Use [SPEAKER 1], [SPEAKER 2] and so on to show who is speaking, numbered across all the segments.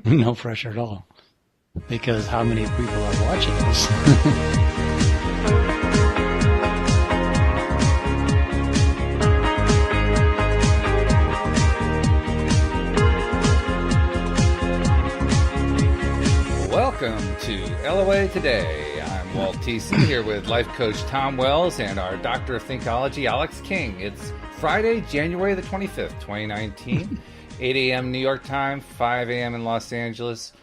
[SPEAKER 1] No pressure at all. Because how many people are watching this?
[SPEAKER 2] Welcome to LOA Today. I'm Walt Thiessen here with life coach Tom Wells and our Doctor of Thinkology, Alyx King. It's Friday, January the 25th, 2019, 8 a.m. New York time, 5 a.m. in Los Angeles,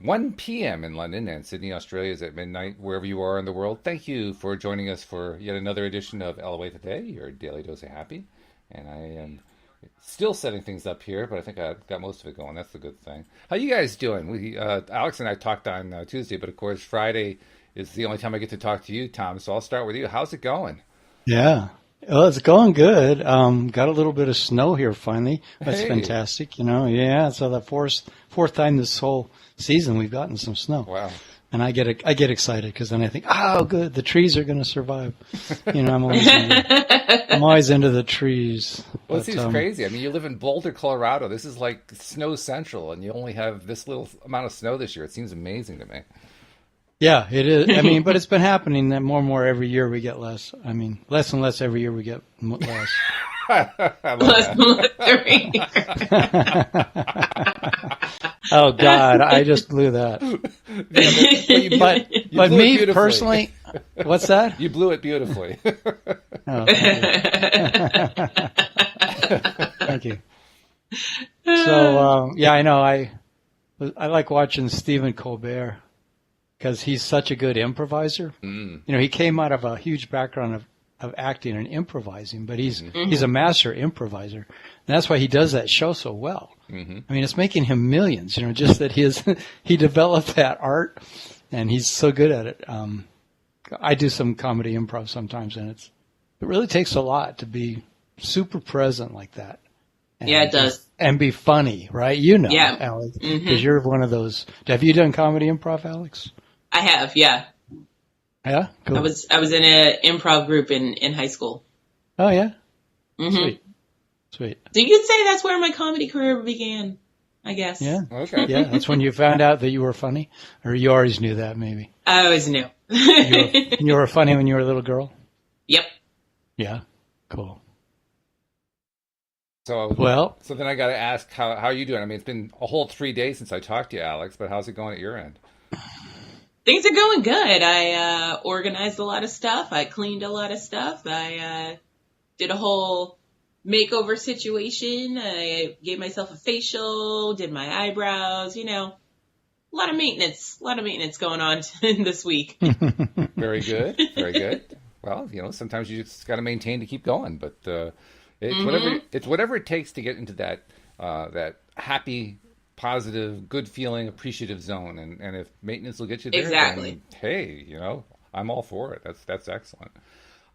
[SPEAKER 2] 1 p.m. in London, and Sydney, Australia is at midnight, wherever you are in the world. Thank you for joining us for yet another edition of LOA Today, your daily dose of happy. And I am still setting things up here, but I think I got most of it going. That's the good thing. How you guys doing? Alyx and I talked on Tuesday, but of course Friday is the only time I get to talk to you, Tom. So I'll start with you. How's it going?
[SPEAKER 1] Yeah. Well, it's going good. Got a little bit of snow here finally. That's fantastic. Yeah. So the fourth time this whole season we've gotten some snow.
[SPEAKER 2] Wow.
[SPEAKER 1] And I get excited because then I think, oh, good, the trees are going to survive. I'm always into the trees.
[SPEAKER 2] Well, it seems crazy. I mean, you live in Boulder, Colorado. This is like snow central, and you only have this little amount of snow this year. It seems amazing to me.
[SPEAKER 1] Yeah, it is. I mean, but it's been happening that more and more every year we get less. I mean, less and less every year we get less.
[SPEAKER 3] Less every year.
[SPEAKER 1] Oh God, I just blew that.
[SPEAKER 2] Yeah,
[SPEAKER 1] but me personally, what's that?
[SPEAKER 2] You blew it beautifully.
[SPEAKER 1] Oh, thank you. So yeah, I know. I like watching Stephen Colbert because he's such a good improviser.
[SPEAKER 2] Mm.
[SPEAKER 1] He came out of a huge background of acting and improvising, but he's a master improviser, and that's why he does that show so well.
[SPEAKER 2] Mm-hmm.
[SPEAKER 1] I mean, it's making him millions. Just that he developed that art, and he's so good at it. I do some comedy improv sometimes, and it really takes a lot to be super present like that.
[SPEAKER 3] Yeah, it does.
[SPEAKER 1] And be funny, right?
[SPEAKER 3] Yeah.
[SPEAKER 1] Alyx, because you're one of those. Have you done comedy improv, Alyx?
[SPEAKER 3] I have, yeah.
[SPEAKER 1] Yeah, cool.
[SPEAKER 3] I was in an improv group in high school.
[SPEAKER 1] Oh yeah,
[SPEAKER 3] Mm-hmm.
[SPEAKER 1] Sweet.
[SPEAKER 3] So you could say that's where my comedy career began, I guess.
[SPEAKER 1] Yeah.
[SPEAKER 2] Okay.
[SPEAKER 1] Yeah, that's when you found out that you were funny, or you always knew that maybe.
[SPEAKER 3] I always knew.
[SPEAKER 1] You were funny when you were a little girl.
[SPEAKER 3] Yep.
[SPEAKER 1] Yeah. Cool.
[SPEAKER 2] So then I got to ask, how are you doing? I mean, it's been a whole 3 days since I talked to you, Alyx, but how's it going at your end?
[SPEAKER 3] Things are going good. I organized a lot of stuff. I cleaned a lot of stuff. I did a whole makeover situation. I gave myself a facial, did my eyebrows, a lot of maintenance going on this week.
[SPEAKER 2] Very good. Very good. Well, sometimes you just got to maintain to keep going, but it's whatever it takes to get into that happy, positive, good feeling, appreciative zone, and if maintenance will get you there,
[SPEAKER 3] exactly.
[SPEAKER 2] Then, hey, I'm all for it. That's excellent.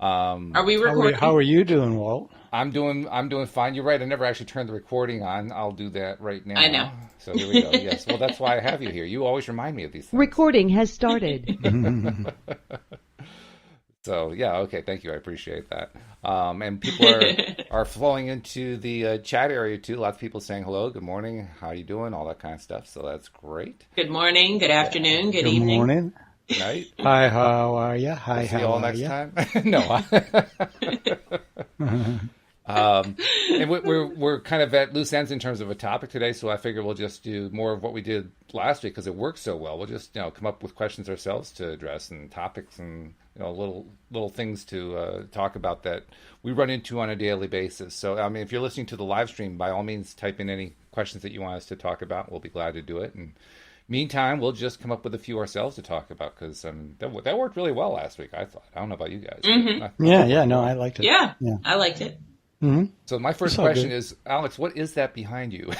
[SPEAKER 3] Are we recording?
[SPEAKER 1] How are you doing, Walt?
[SPEAKER 2] I'm doing fine. You're right. I never actually turned the recording on. I'll do that right now.
[SPEAKER 3] I know.
[SPEAKER 2] So here we go. Yes. Well, that's why I have you here. You always remind me of these things.
[SPEAKER 4] Recording has started.
[SPEAKER 2] So yeah, okay, thank you. I appreciate that. And people are flowing into the chat area too. Lots of people saying hello, good morning, how you doing, all that kind of stuff. So that's great.
[SPEAKER 3] Good morning, good afternoon, good evening.
[SPEAKER 1] Good morning.
[SPEAKER 2] Night.
[SPEAKER 1] Hi, how are you? Hi,
[SPEAKER 2] See
[SPEAKER 1] how
[SPEAKER 2] you all
[SPEAKER 1] are
[SPEAKER 2] next
[SPEAKER 1] you?
[SPEAKER 2] time. No. And we're kind of at loose ends in terms of a topic today, so I figure we'll just do more of what we did last week because it worked so well. We'll just come up with questions ourselves to address and topics and little things to talk about that we run into on a daily basis. So I mean, if you're listening to the live stream, by all means, type in any questions that you want us to talk about. We'll be glad to do it. And meantime, we'll just come up with a few ourselves to talk about because that worked really well last week. I thought. I don't know about you guys.
[SPEAKER 3] Mm-hmm.
[SPEAKER 1] Yeah. No, I liked it.
[SPEAKER 3] Yeah. I liked it.
[SPEAKER 1] Mm-hmm.
[SPEAKER 2] So my first question is, Alyx, what is that behind you?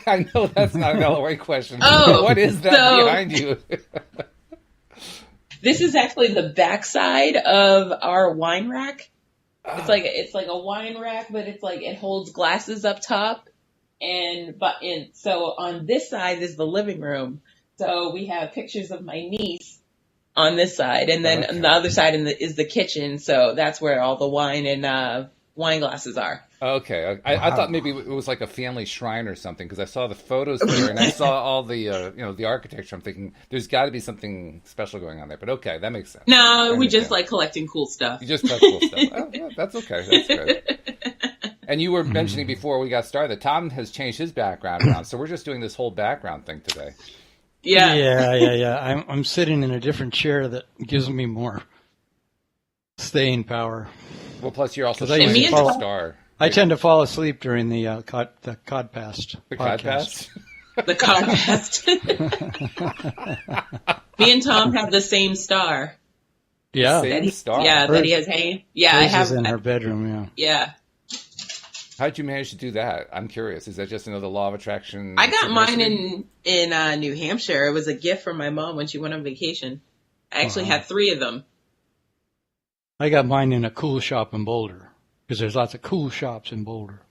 [SPEAKER 2] I know that's not an LOA question.
[SPEAKER 3] Oh,
[SPEAKER 2] what is that behind you?
[SPEAKER 3] This is actually the backside of our wine rack. It's like a wine rack, but it's like it holds glasses up top. So on this side is the living room. So we have pictures of my niece on this side, and then on the other side is the kitchen. So that's where all the wine and wine glasses are.
[SPEAKER 2] Okay, I thought maybe it was like a family shrine or something because I saw the photos there and I saw all the the architecture. I'm thinking there's got to be something special going on there. But okay, that makes sense.
[SPEAKER 3] No,
[SPEAKER 2] I
[SPEAKER 3] we just
[SPEAKER 2] understand.
[SPEAKER 3] like collecting cool stuff.
[SPEAKER 2] You just collect cool stuff. Oh, yeah, that's okay. That's good. And you were mentioning before we got started that Tom has changed his background around, so we're just doing this whole background thing today.
[SPEAKER 3] Yeah.
[SPEAKER 1] Yeah. I'm sitting in a different chair that gives me more staying power.
[SPEAKER 2] Well, plus you're also
[SPEAKER 1] 'Cause I
[SPEAKER 2] showing
[SPEAKER 3] used to
[SPEAKER 2] the
[SPEAKER 3] follow-
[SPEAKER 2] star.
[SPEAKER 1] I tend to fall asleep during the Codcast.
[SPEAKER 2] The
[SPEAKER 1] podcast.
[SPEAKER 2] podcast.
[SPEAKER 3] The Comcast. Me and Tom have the same star.
[SPEAKER 1] Yeah,
[SPEAKER 2] Same
[SPEAKER 3] That he,
[SPEAKER 2] star.
[SPEAKER 3] yeah, that he
[SPEAKER 1] Hers-
[SPEAKER 3] has hanging. Yeah, I
[SPEAKER 1] hers
[SPEAKER 3] have.
[SPEAKER 1] is in her bedroom. Yeah.
[SPEAKER 3] Yeah,
[SPEAKER 2] How'd you manage to do that? I'm curious. Is that just another law of attraction?
[SPEAKER 3] I got mine
[SPEAKER 2] synchronicity?
[SPEAKER 3] in New Hampshire. It was a gift from my mom when she went on vacation. I actually
[SPEAKER 1] Uh-huh.
[SPEAKER 3] had 3 of them.
[SPEAKER 1] I got mine in a cool shop in Boulder because there's lots of cool shops in Boulder,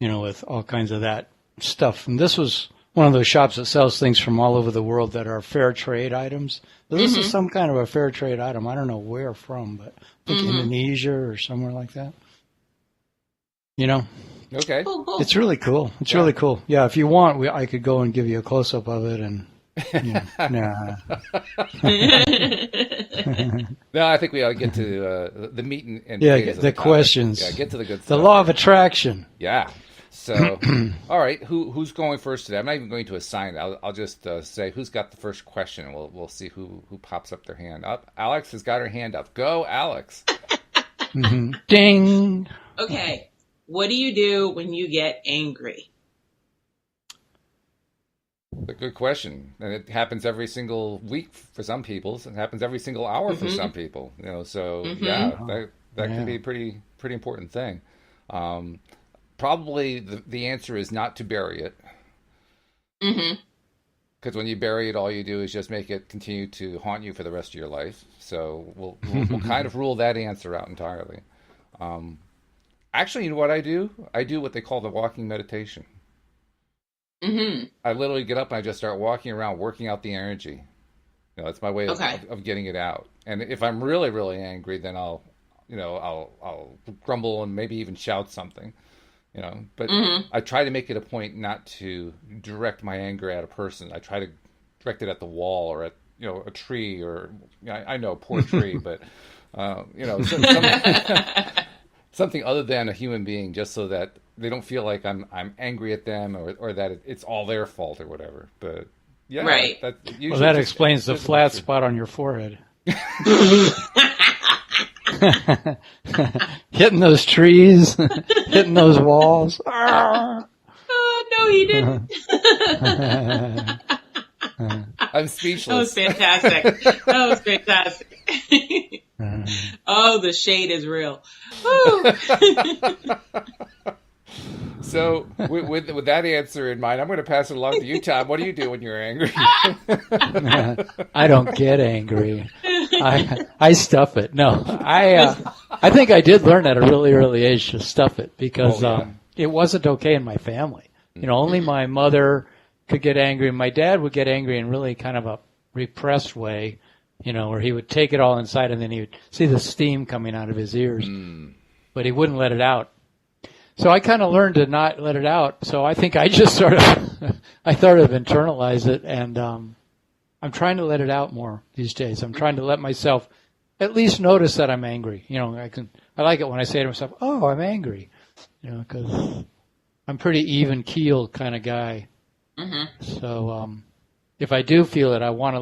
[SPEAKER 1] with all kinds of that stuff. And this was one of those shops that sells things from all over the world that are fair trade items. So this is some kind of a fair trade item. I don't know where from, but I think Indonesia or somewhere like that.
[SPEAKER 2] Okay.
[SPEAKER 3] Cool, cool.
[SPEAKER 1] It's really cool. It's really cool. Yeah, if you want, I could go and give you a close up of it. And nah.
[SPEAKER 2] No, I think we ought to get to the meat and
[SPEAKER 1] Yeah,
[SPEAKER 2] potatoes of
[SPEAKER 1] the
[SPEAKER 2] topic.
[SPEAKER 1] questions.
[SPEAKER 2] Yeah, get to the good
[SPEAKER 1] The
[SPEAKER 2] stuff.
[SPEAKER 1] law of attraction.
[SPEAKER 2] Yeah. So, all right, who's going first today? I'm not even going to assign it. I'll just say who's got the first question, and we'll see who pops up their hand up. Alyx has got her hand up. Go, Alyx.
[SPEAKER 1] Ding.
[SPEAKER 3] Okay, what do you do when you get angry?
[SPEAKER 2] A good question, and it happens every single week for some people. It happens every single hour for some people. So yeah, that can be a pretty important thing. Probably the answer is not to bury it. Because when you bury it, all you do is just make it continue to haunt you for the rest of your life. So we'll kind of rule that answer out entirely. Actually, you know what I do? I do what they call the walking meditation. I literally get up and I just start walking around, working out the energy. That's my way of getting it out. And if I'm really, really angry, then I'll grumble and maybe even shout something. But I try to make it a point not to direct my anger at a person. I try to direct it at the wall or at a tree or I know, poor tree, but something other than a human being, just so that they don't feel like I'm angry at them or that it's all their fault or whatever. But yeah,
[SPEAKER 3] Right.
[SPEAKER 1] Well, that explains the flat spot on your forehead. Hitting those trees, hitting those walls.
[SPEAKER 3] Oh, no, he didn't.
[SPEAKER 2] I'm speechless.
[SPEAKER 3] That was fantastic. Oh, the shade is real. Woo.
[SPEAKER 2] So, with that answer in mind, I'm going to pass it along to you, Tom. What do you do when you're angry?
[SPEAKER 1] I don't get angry. I stuff it. No, I think I did learn at a really early age to stuff it because it wasn't okay in my family. Only my mother could get angry. My dad would get angry in really kind of a repressed way, where he would take it all inside and then he would see the steam coming out of his ears, but he wouldn't let it out. So I kind of learned to not let it out. So I think I just sort of internalized it, and I'm trying to let it out more these days. I'm trying to let myself at least notice that I'm angry. I like it when I say to myself, "Oh, I'm angry," because I'm pretty even keeled kind of guy. So if I do feel it, I want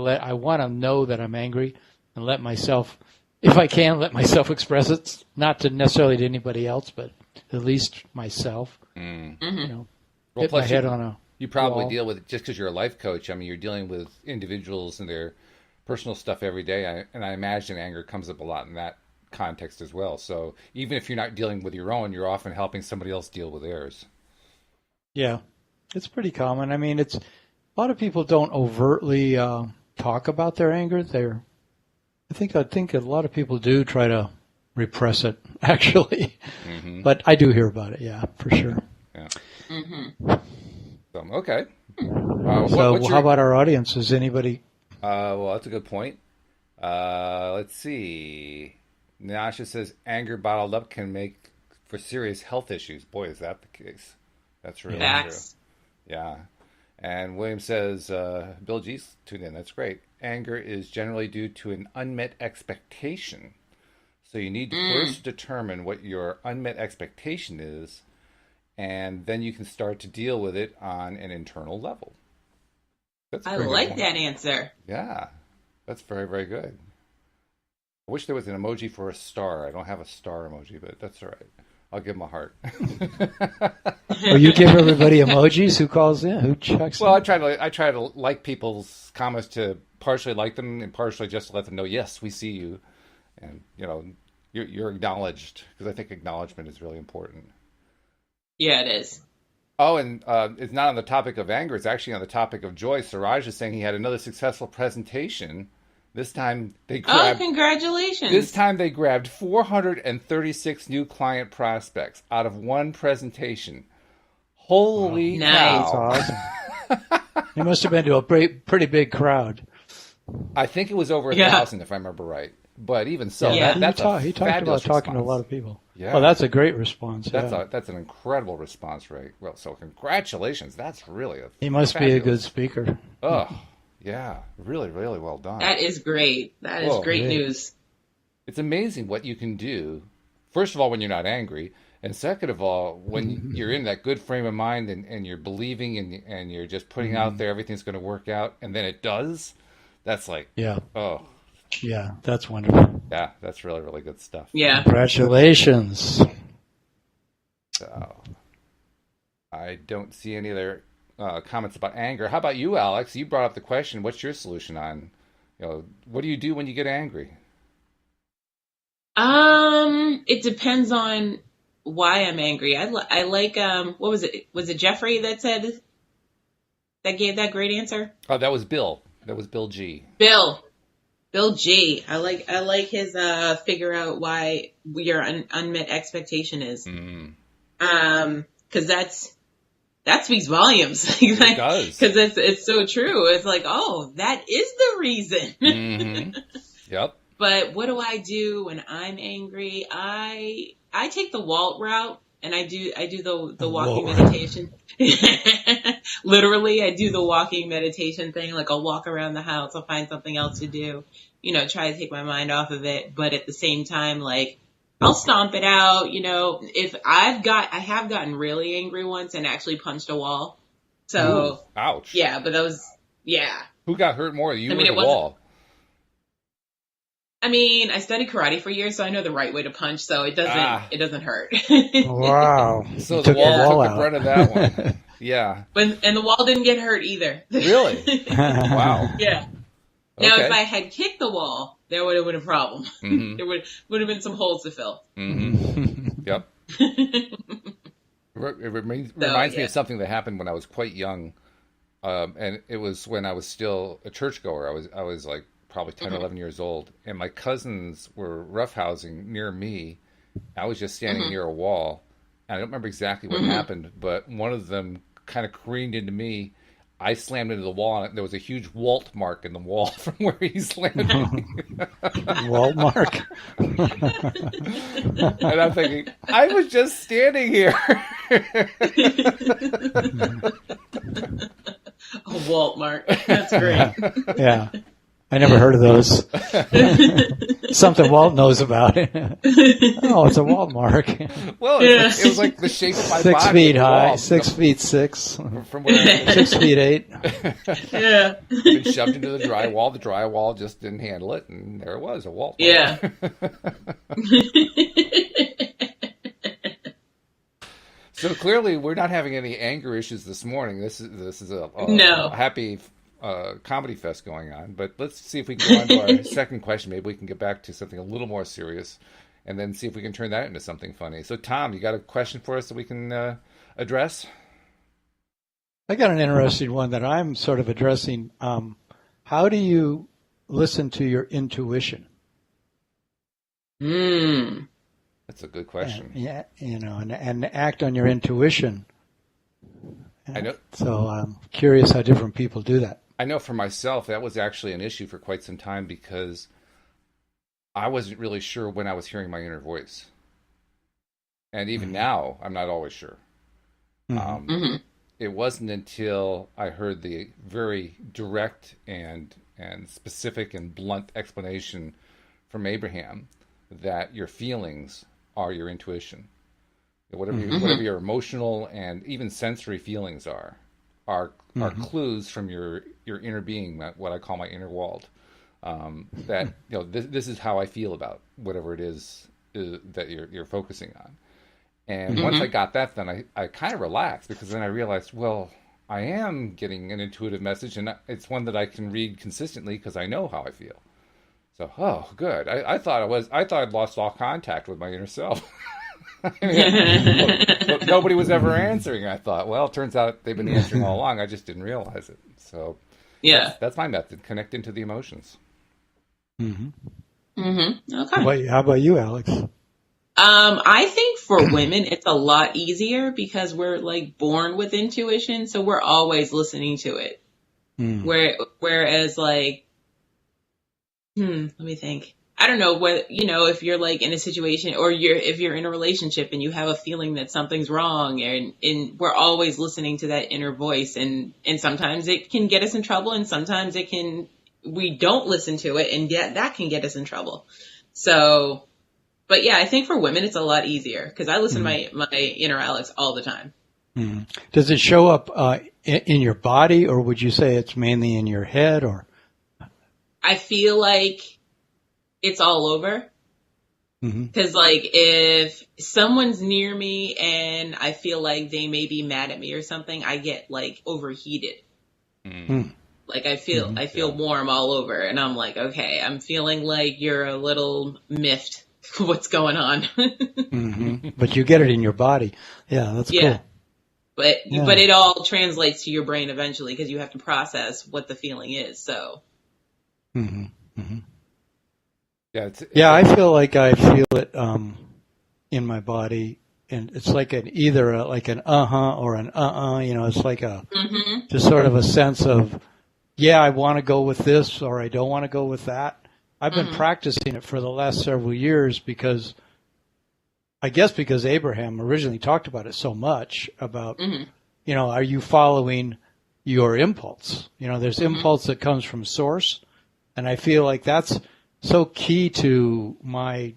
[SPEAKER 1] to know that I'm angry and let myself, if I can, let myself express it, not to necessarily to anybody else, but at least myself. Hit my head on a
[SPEAKER 2] You probably
[SPEAKER 1] wall.
[SPEAKER 2] deal with it just because you're a life coach. I mean, you're dealing with individuals and their personal stuff every day, and I imagine anger comes up a lot in that context as well. So even if you're not dealing with your own, you're often helping somebody else deal with theirs.
[SPEAKER 1] Yeah, it's pretty common. I mean, a lot of people don't overtly talk about their anger. I think a lot of people do try to repress it, actually. But I do hear about it, yeah, for sure.
[SPEAKER 2] Yeah. So, okay.
[SPEAKER 1] So how about our audience? Is anybody?
[SPEAKER 2] Well, that's a good point. Let's see. Nasha says anger bottled up can make for serious health issues. Boy, is that the case. That's really true.
[SPEAKER 3] Facts.
[SPEAKER 2] Yeah. And William says, Bill G's tuned in. That's great. Anger is generally due to an unmet expectation. So you need to first determine what your unmet expectation is, and then you can start to deal with it on an internal level. That's
[SPEAKER 3] I like that answer.
[SPEAKER 2] Yeah. That's very, very good. I wish there was an emoji for a star. I don't have a star emoji, but that's all right. I'll give him a heart.
[SPEAKER 1] Oh, you give everybody emojis who calls in, who checks
[SPEAKER 2] Well,
[SPEAKER 1] in?
[SPEAKER 2] I try to like people's comments, to partially like them and partially just to let them know, yes, we see you, and you're acknowledged, because I think acknowledgement is really important.
[SPEAKER 3] Yeah, it is.
[SPEAKER 2] Oh, and it's not on the topic of anger. It's actually on the topic of joy. Siraj is saying he had another successful presentation. This time they grabbed.
[SPEAKER 3] Oh, congratulations!
[SPEAKER 2] This time they grabbed 436 new client prospects out of one presentation. Holy
[SPEAKER 3] Nice.
[SPEAKER 2] cow!
[SPEAKER 1] That's awesome. He must have been to a pretty big crowd.
[SPEAKER 2] I think it was over 1,000, if I remember right. But even so,
[SPEAKER 3] Yeah.
[SPEAKER 2] that's
[SPEAKER 1] he talked about talking to a lot of people.
[SPEAKER 2] Yeah.
[SPEAKER 1] Well, that's a great response.
[SPEAKER 2] That's an incredible response rate. Well, so congratulations. That's really a
[SPEAKER 1] He must be a good speaker.
[SPEAKER 2] Oh, yeah. Really, really well done.
[SPEAKER 3] That is great. That is great news.
[SPEAKER 2] It's amazing what you can do, first of all, when you're not angry, and second of all, when you're in that good frame of mind and you're believing and you're just putting out there everything's going to work out, and then it does. That's like, oh.
[SPEAKER 1] Yeah, that's wonderful.
[SPEAKER 2] Yeah, that's really, really good stuff.
[SPEAKER 3] Yeah.
[SPEAKER 1] Congratulations.
[SPEAKER 2] So, I don't see any other comments about anger. How about you, Alyx? You brought up the question. What's your solution on, what do you do when you get angry?
[SPEAKER 3] It depends on why I'm angry. I like, what was it? Was it Jeffrey that gave that great answer?
[SPEAKER 2] Oh, that was Bill. That was Bill G.
[SPEAKER 3] Bill G. I like his figure out why your unmet expectation is. Because that speaks volumes.
[SPEAKER 2] It does.
[SPEAKER 3] Because it's so true. It's like, oh, that is the reason.
[SPEAKER 2] Yep.
[SPEAKER 3] But what do I do when I'm angry? I take the Walt route, and I do the walking meditation. Literally, I do the walking meditation thing. Like, I'll walk around the house. I'll find something else to do. Try to take my mind off of it. But at the same time, like, I'll stomp it out. If I have gotten really angry once and actually punched a wall. So,
[SPEAKER 2] ooh, ouch.
[SPEAKER 3] Yeah, but that was, yeah.
[SPEAKER 2] Who got hurt more, you or the
[SPEAKER 3] it
[SPEAKER 2] wall?
[SPEAKER 3] I studied karate for years, so I know the right way to punch, so it doesn't hurt.
[SPEAKER 1] Wow.
[SPEAKER 2] So the wall took the brunt of that one. Yeah.
[SPEAKER 3] And the wall didn't get hurt either.
[SPEAKER 2] Really? Wow.
[SPEAKER 3] Yeah. Now, if I had kicked the wall, there would have been a problem. There would have been some holes to fill.
[SPEAKER 2] Yep. It reminds me of something that happened when I was quite young, and it was when I was still a churchgoer. I was like probably 10 or 11 years old, and my cousins were roughhousing near me. I was just standing near a wall, and I don't remember exactly what happened, but one of them kind of careened into me. I slammed into the wall, and there was a huge Walt mark in the wall from where he slammed me.
[SPEAKER 1] Walt mark.
[SPEAKER 2] And I'm thinking, I was just standing here.
[SPEAKER 3] A Walt mark. That's great.
[SPEAKER 1] Yeah. I never heard of those. Something Walt knows about it. Oh, it's a Walt mark.
[SPEAKER 2] Well, it was like the shape of my body.
[SPEAKER 1] 6 feet high,
[SPEAKER 2] wall,
[SPEAKER 1] 6'6".
[SPEAKER 2] From where
[SPEAKER 1] 6'8".
[SPEAKER 3] Yeah.
[SPEAKER 2] been shoved into the drywall. The drywall just didn't handle it, and there it was, a Walt mark.
[SPEAKER 3] Yeah.
[SPEAKER 2] So clearly, we're not having any anger issues this morning. This is a happy comedy fest going on. But let's see if we can go on to our second question. Maybe we can get back to something a little more serious, and then see if we can turn that into something funny. So, Tom, you got a question for us that we can address?
[SPEAKER 1] I got an interesting one that I'm sort of addressing. How do you listen to your intuition?
[SPEAKER 2] That's a good question.
[SPEAKER 1] And act on your intuition.
[SPEAKER 2] I know.
[SPEAKER 1] So I'm curious how different people do that.
[SPEAKER 2] I know for myself, that was actually an issue for quite some time because I wasn't really sure when I was hearing my inner voice. And even now, I'm not always sure. It wasn't until I heard the very direct and specific and blunt explanation from Abraham that your feelings are your intuition. Whatever your emotional and even sensory feelings are clues from your inner being, what I call my inner world. That this is how I feel about whatever it is that you're focusing on. And once I got that, then I kind of relaxed, because then I realized, well, I am getting an intuitive message, and it's one that I can read consistently because I know how I feel. So, oh, good. I thought I'd lost all contact with my inner self. But nobody was ever answering. I thought, well, it turns out they've been answering all along. I just didn't realize it. So, that's my method: connect into the emotions.
[SPEAKER 3] Okay.
[SPEAKER 1] How about you, Alex?
[SPEAKER 3] I think for women, it's a lot easier because we're like born with intuition, so we're always listening to it. Whereas like, let me think. I don't know whether, if you're like in a situation, or if you're in a relationship and you have a feeling that something's wrong, and we're always listening to that inner voice, and sometimes it can get us in trouble, and sometimes we don't listen to it, and that can get us in trouble. So, but yeah, I think for women it's a lot easier because I listen to my inner Alex all the time.
[SPEAKER 1] Does it show up in your body, or would you say it's mainly in your head? Or
[SPEAKER 3] I feel like it's all over. Because like if someone's near me and I feel like they may be mad at me or something, I get like overheated. Like I feel warm all over, and I'm like, okay, I'm feeling like you're a little miffed. What's going on?
[SPEAKER 1] But you get it in your body. Yeah, that's cool.
[SPEAKER 3] But it all translates to your brain eventually, because you have to process what the feeling is. So.
[SPEAKER 1] Yeah, I feel like I feel it in my body, and it's like either an or an It's like just sort of a sense of, yeah, I want to go with this, or I don't want to go with that. I've been practicing it for the last several years because Abraham originally talked about it so much about, are you following your impulse? There's impulse that comes from source, and I feel like that's so key to my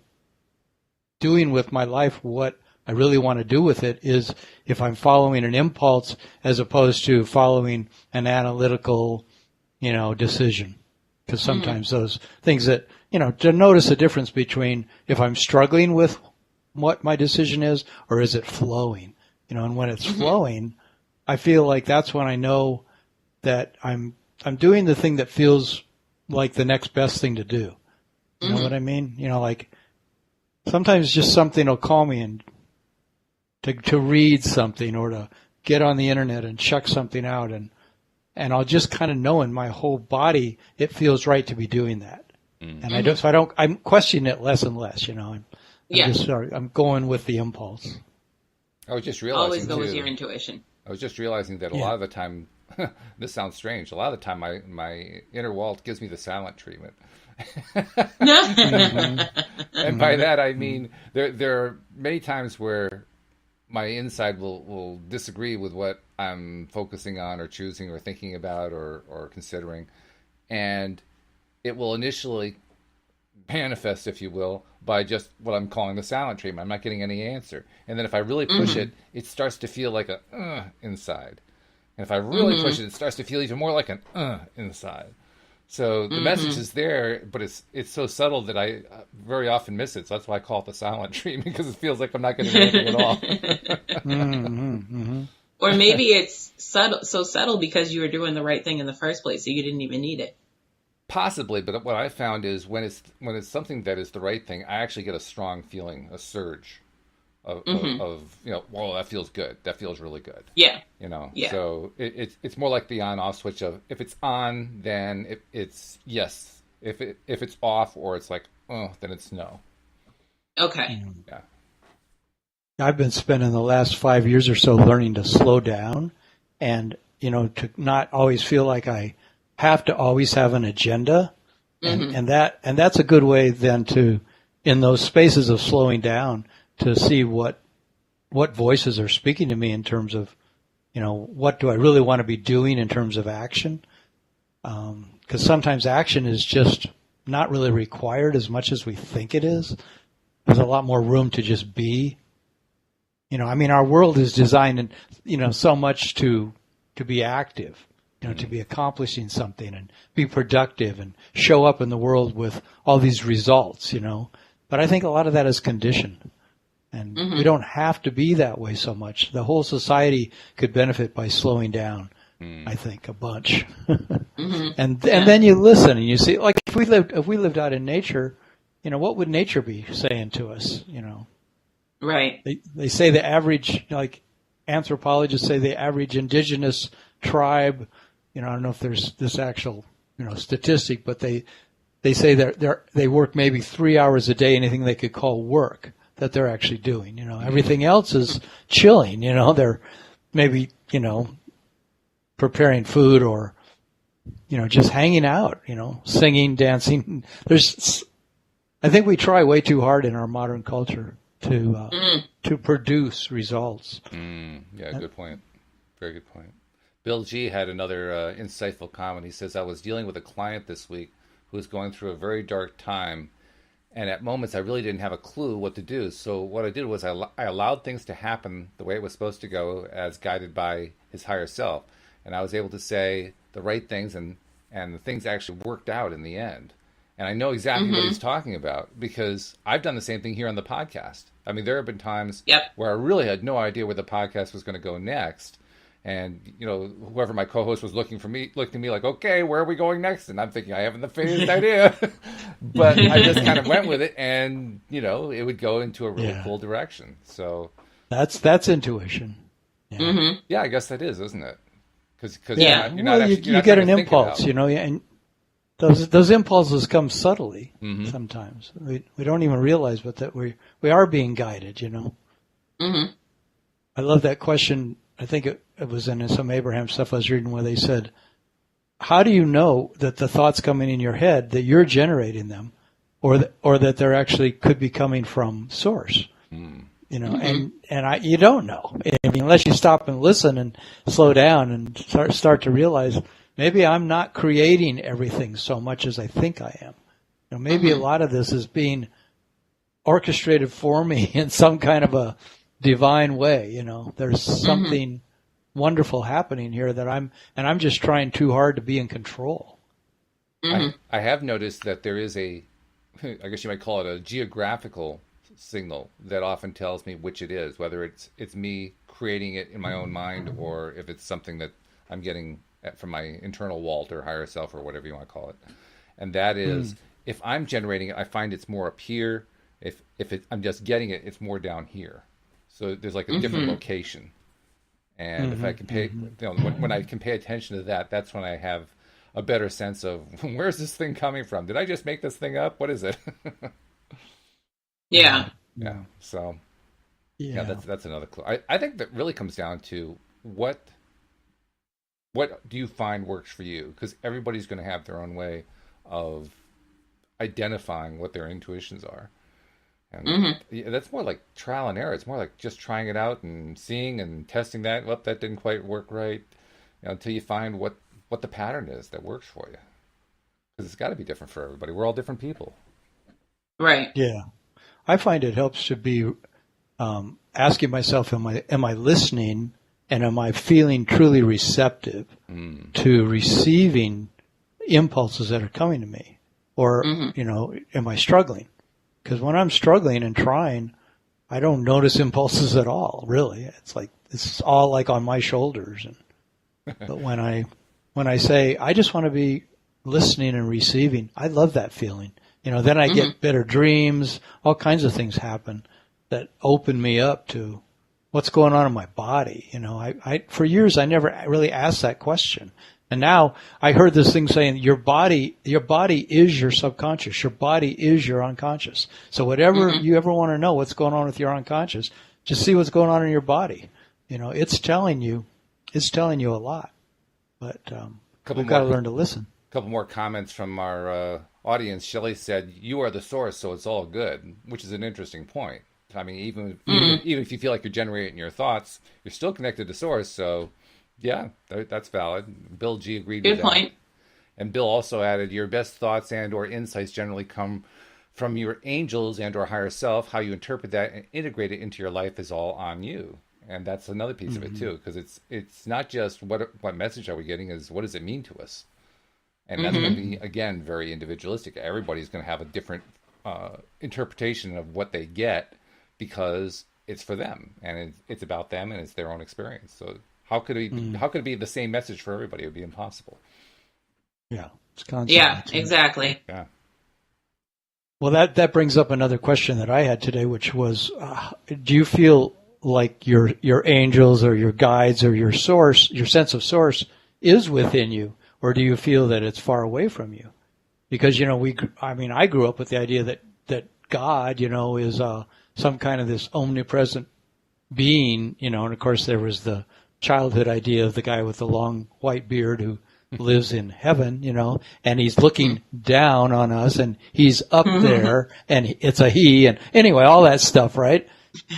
[SPEAKER 1] doing with my life. What I really want to do with it is if I'm following an impulse as opposed to following an analytical, decision. Because sometimes those things that, to notice the difference between if I'm struggling with what my decision is, or is it flowing, and when it's flowing, I feel like that's when I know that I'm doing the thing that feels like the next best thing to do. You know what I mean? Like sometimes just something will call me and to read something, or to get on the internet and check something out, and I'll just kind of know in my whole body it feels right to be doing that. And I'm questioning it less and less, I'm going with the impulse.
[SPEAKER 2] I was just realizing
[SPEAKER 3] always go with your intuition.
[SPEAKER 2] I was just realizing that a lot of the time, this sounds strange, a lot of the time my inner world gives me the silent treatment. And by that I mean there are many times where my inside will disagree with what I'm focusing on or choosing or thinking about or considering, and it will initially manifest, if you will, by just what I'm calling the silent treatment. I'm not getting any answer, and then if I really push it, it starts to feel like a inside, and if I really push it, it starts to feel even more like an inside. So the message is there, but it's so subtle that I very often miss it. So that's why I call it the silent treatment, because it feels like I'm not getting anything at all.
[SPEAKER 3] Or maybe it's so subtle because you were doing the right thing in the first place, so you didn't even need it.
[SPEAKER 2] Possibly, but what I found is when it's something that is the right thing, I actually get a strong feeling, a surge of whoa, that feels good. That feels really good.
[SPEAKER 3] Yeah.
[SPEAKER 2] Yeah. So it's more like the on-off switch of, if it's on, then it's yes. If it's off, or it's like, oh, then it's no.
[SPEAKER 3] Okay.
[SPEAKER 2] Yeah.
[SPEAKER 1] I've been spending the last 5 years or so learning to slow down, and to not always feel like I have to always have an agenda, and that's a good way then to, in those spaces of slowing down, to see what what voices are speaking to me in terms of, what do I really want to be doing in terms of action? Because sometimes action is just not really required as much as we think it is. There's a lot more room to just be. Our world is designed, so much to be active, to be accomplishing something and be productive and show up in the world with all these results, But I think a lot of that is conditioned. And we don't have to be that way so much. The whole society could benefit by slowing down, I think, a bunch. And then you listen and you see, like if we lived out in nature, what would nature be saying to us,
[SPEAKER 3] Right.
[SPEAKER 1] They say the average, like anthropologists say the average indigenous tribe, I don't know if there's this actual, statistic, but they say they work maybe 3 hours a day, anything they could call work that they're actually doing. Everything else is chilling, they're maybe, preparing food or, just hanging out, singing, dancing. I think we try way too hard in our modern culture to produce results.
[SPEAKER 2] Yeah, good point. Very good point. Bill G had another insightful comment. He says, I was dealing with a client this week who was going through a very dark time, and at moments I really didn't have a clue what to do. So what I did was I allowed things to happen the way it was supposed to go, as guided by his higher self. And I was able to say the right things, and the things actually worked out in the end. And I know exactly what he's talking about, because I've done the same thing here on the podcast. I mean, there have been times where I really had no idea where the podcast was going to go next. And, whoever my co-host was looked at me like, okay, where are we going next? And I'm thinking, I haven't the faintest idea. But I just kind of went with it, and, it would go into a really cool direction. So
[SPEAKER 1] that's intuition.
[SPEAKER 2] Yeah, yeah, I guess that is, isn't it? Because
[SPEAKER 1] you get an impulse, and those impulses come subtly sometimes. We don't even realize that we are being guided, I love that question. I think it was in some Abraham stuff I was reading where they said, how do you know that the thoughts coming in your head, that you're generating them, or that they're actually could be coming from source? And you don't know. I mean, unless you stop and listen and slow down and start to realize maybe I'm not creating everything so much as I think I am. Maybe a lot of this is being orchestrated for me in some kind of a divine way. There's something wonderful happening here that I'm just trying too hard to be in control.
[SPEAKER 2] I have noticed that there is I guess you might call it a geographical signal that often tells me which it is, whether it's me creating it in my own mind, or if it's something that I'm getting from my internal Walt or higher self or whatever you want to call it. And that is, if I'm generating it, I find it's more up here. If I'm just getting it, it's more down here. So there's like a different location. And if I can pay, when I can pay attention to that, that's when I have a better sense of where's this thing coming from? Did I just make this thing up? What is it?
[SPEAKER 3] Yeah.
[SPEAKER 2] So that's another clue. I think that really comes down to what do you find works for you? Because everybody's going to have their own way of identifying what their intuitions are. And that's more like trial and error. It's more like just trying it out and seeing and testing that. Well, that didn't quite work right, until you find what the pattern is that works for you. Because it's got to be different for everybody. We're all different people.
[SPEAKER 3] Right.
[SPEAKER 1] Yeah. I find it helps to be asking myself, am I listening, and am I feeling truly receptive to receiving impulses that are coming to me? Or, am I struggling? Because when I'm struggling and trying, I don't notice impulses at all, really. It's all like on my shoulders. But when I say, I just want to be listening and receiving, I love that feeling. Then I get better dreams, all kinds of things happen that open me up to what's going on in my body. I for years, I never really asked that question. And now I heard this thing saying your body is your subconscious. Your body is your unconscious. So whatever you ever want to know what's going on with your unconscious, just see what's going on in your body. It's telling you a lot, but we've got to learn to listen.
[SPEAKER 2] A couple more comments from our audience. Shelley said, "You are the source, so it's all good," which is an interesting point. I mean, even if you feel like you're generating your thoughts, you're still connected to source. So, yeah, that's valid. Bill G agreed with
[SPEAKER 3] Good
[SPEAKER 2] that.
[SPEAKER 3] point.
[SPEAKER 2] And Bill also added, your best thoughts and or insights generally come from your angels and or higher self. How you interpret that and integrate it into your life is all on you. And that's another piece of it too, because it's not just what message are we getting, is what does it mean to us? And that's going to be, again, very individualistic. Everybody's going to have a different interpretation of what they get, because it's for them and it's about them and it's their own experience. So how could it be the same message for everybody? It would be impossible.
[SPEAKER 1] Yeah, it's constant.
[SPEAKER 3] Yeah, exactly.
[SPEAKER 2] Yeah.
[SPEAKER 1] Well, that brings up another question that I had today, which was, do you feel like your angels or your guides or your source, your sense of source, is within you, or do you feel that it's far away from you? Because I grew up with the idea that God, is some kind of this omnipresent being, and of course there was the childhood idea of the guy with the long white beard who lives in heaven, and he's looking down on us, and he's up there, and it's a he, and anyway, all that stuff, right?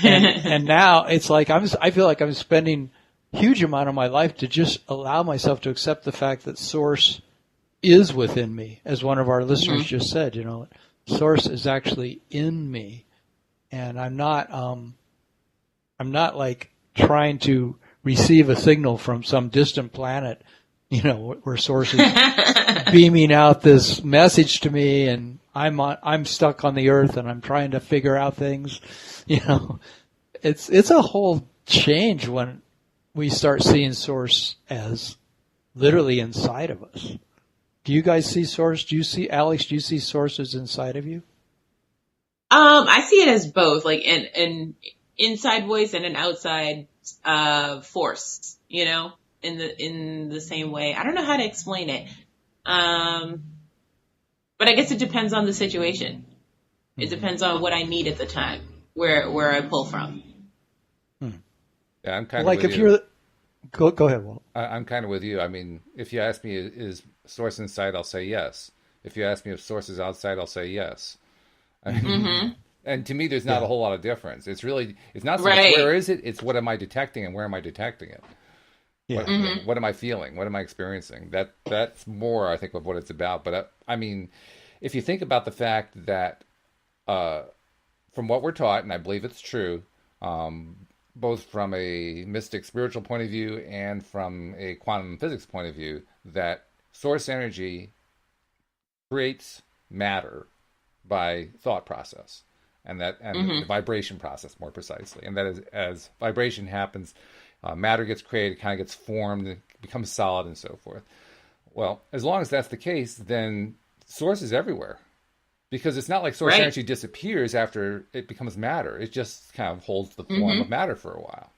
[SPEAKER 1] And now it's like I feel like I'm spending a huge amount of my life to just allow myself to accept the fact that Source is within me, as one of our listeners just said. Source is actually in me, and I'm not like trying to receive a signal from some distant planet, where Source is beaming out this message to me, and I'm stuck on the earth and I'm trying to figure out things. It's a whole change when we start seeing Source as literally inside of us. Do you guys see Source? Alyx, do you see sources inside of you?
[SPEAKER 3] I see it as both, like an inside voice and an outside force, in the same way. I don't know how to explain it. But I guess it depends on the situation. It depends on what I need at the time, where I pull from.
[SPEAKER 2] Yeah, I'm kind of
[SPEAKER 1] like
[SPEAKER 2] with
[SPEAKER 1] if
[SPEAKER 2] you.
[SPEAKER 1] Go ahead, Walt.
[SPEAKER 2] I'm kind of with you. I mean, if you ask me, is Source inside, I'll say yes. If you ask me if Source is outside, I'll say yes. I mean, and to me, there's not a whole lot of difference. It's not so much where is it, it's what am I detecting and where am I detecting it? Yeah. What am I feeling? What am I experiencing? That's more, I think, of what it's about. But I mean, if you think about the fact that from what we're taught, and I believe it's true, both from a mystic spiritual point of view and from a quantum physics point of view, that source energy creates matter by thought process, and the vibration process more precisely, and that is, as vibration happens, matter gets created, kind of gets formed, becomes solid, and so forth. Well, as long as that's the case, then source is everywhere, because it's not like source energy disappears after it becomes matter. It just kind of holds the form of matter for a while,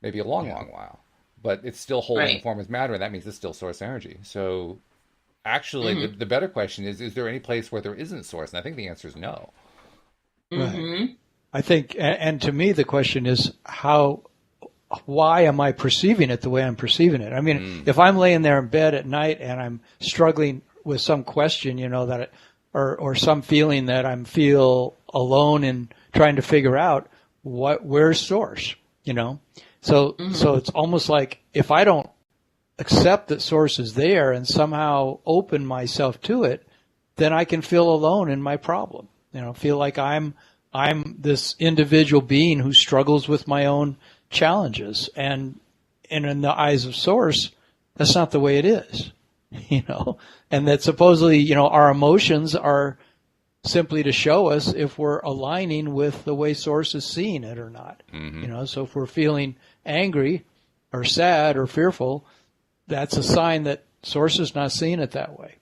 [SPEAKER 2] maybe a long while, but it's still holding the form of matter, and that means it's still source energy. So actually, the better question is there any place where there isn't source? And I think the answer is no.
[SPEAKER 1] Right. I think, and to me, the question is why am I perceiving it the way I'm perceiving it? I mean, if I'm laying there in bed at night and I'm struggling with some question, or some feeling that I feel alone in trying to figure out where's source, So it's almost like if I don't accept that source is there and somehow open myself to it, then I can feel alone in my problem. Feel like I'm this individual being who struggles with my own challenges, and in the eyes of source, that's not the way it is, and that supposedly, our emotions are simply to show us if we're aligning with the way source is seeing it or not. So if we're feeling angry or sad or fearful, that's a sign that source is not seeing it that way,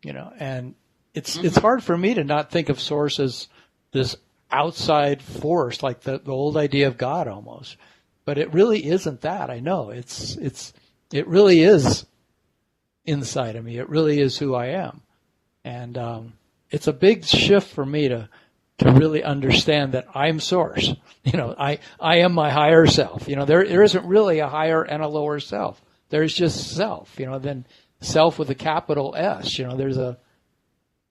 [SPEAKER 1] and it's hard for me to not think of source as this outside force, like the old idea of God almost. But it really isn't that. I know it really is inside of me. It really is who I am. And it's a big shift for me to really understand that I'm source. I am my higher self. There isn't really a higher and a lower self. There's just self, then self with a capital S.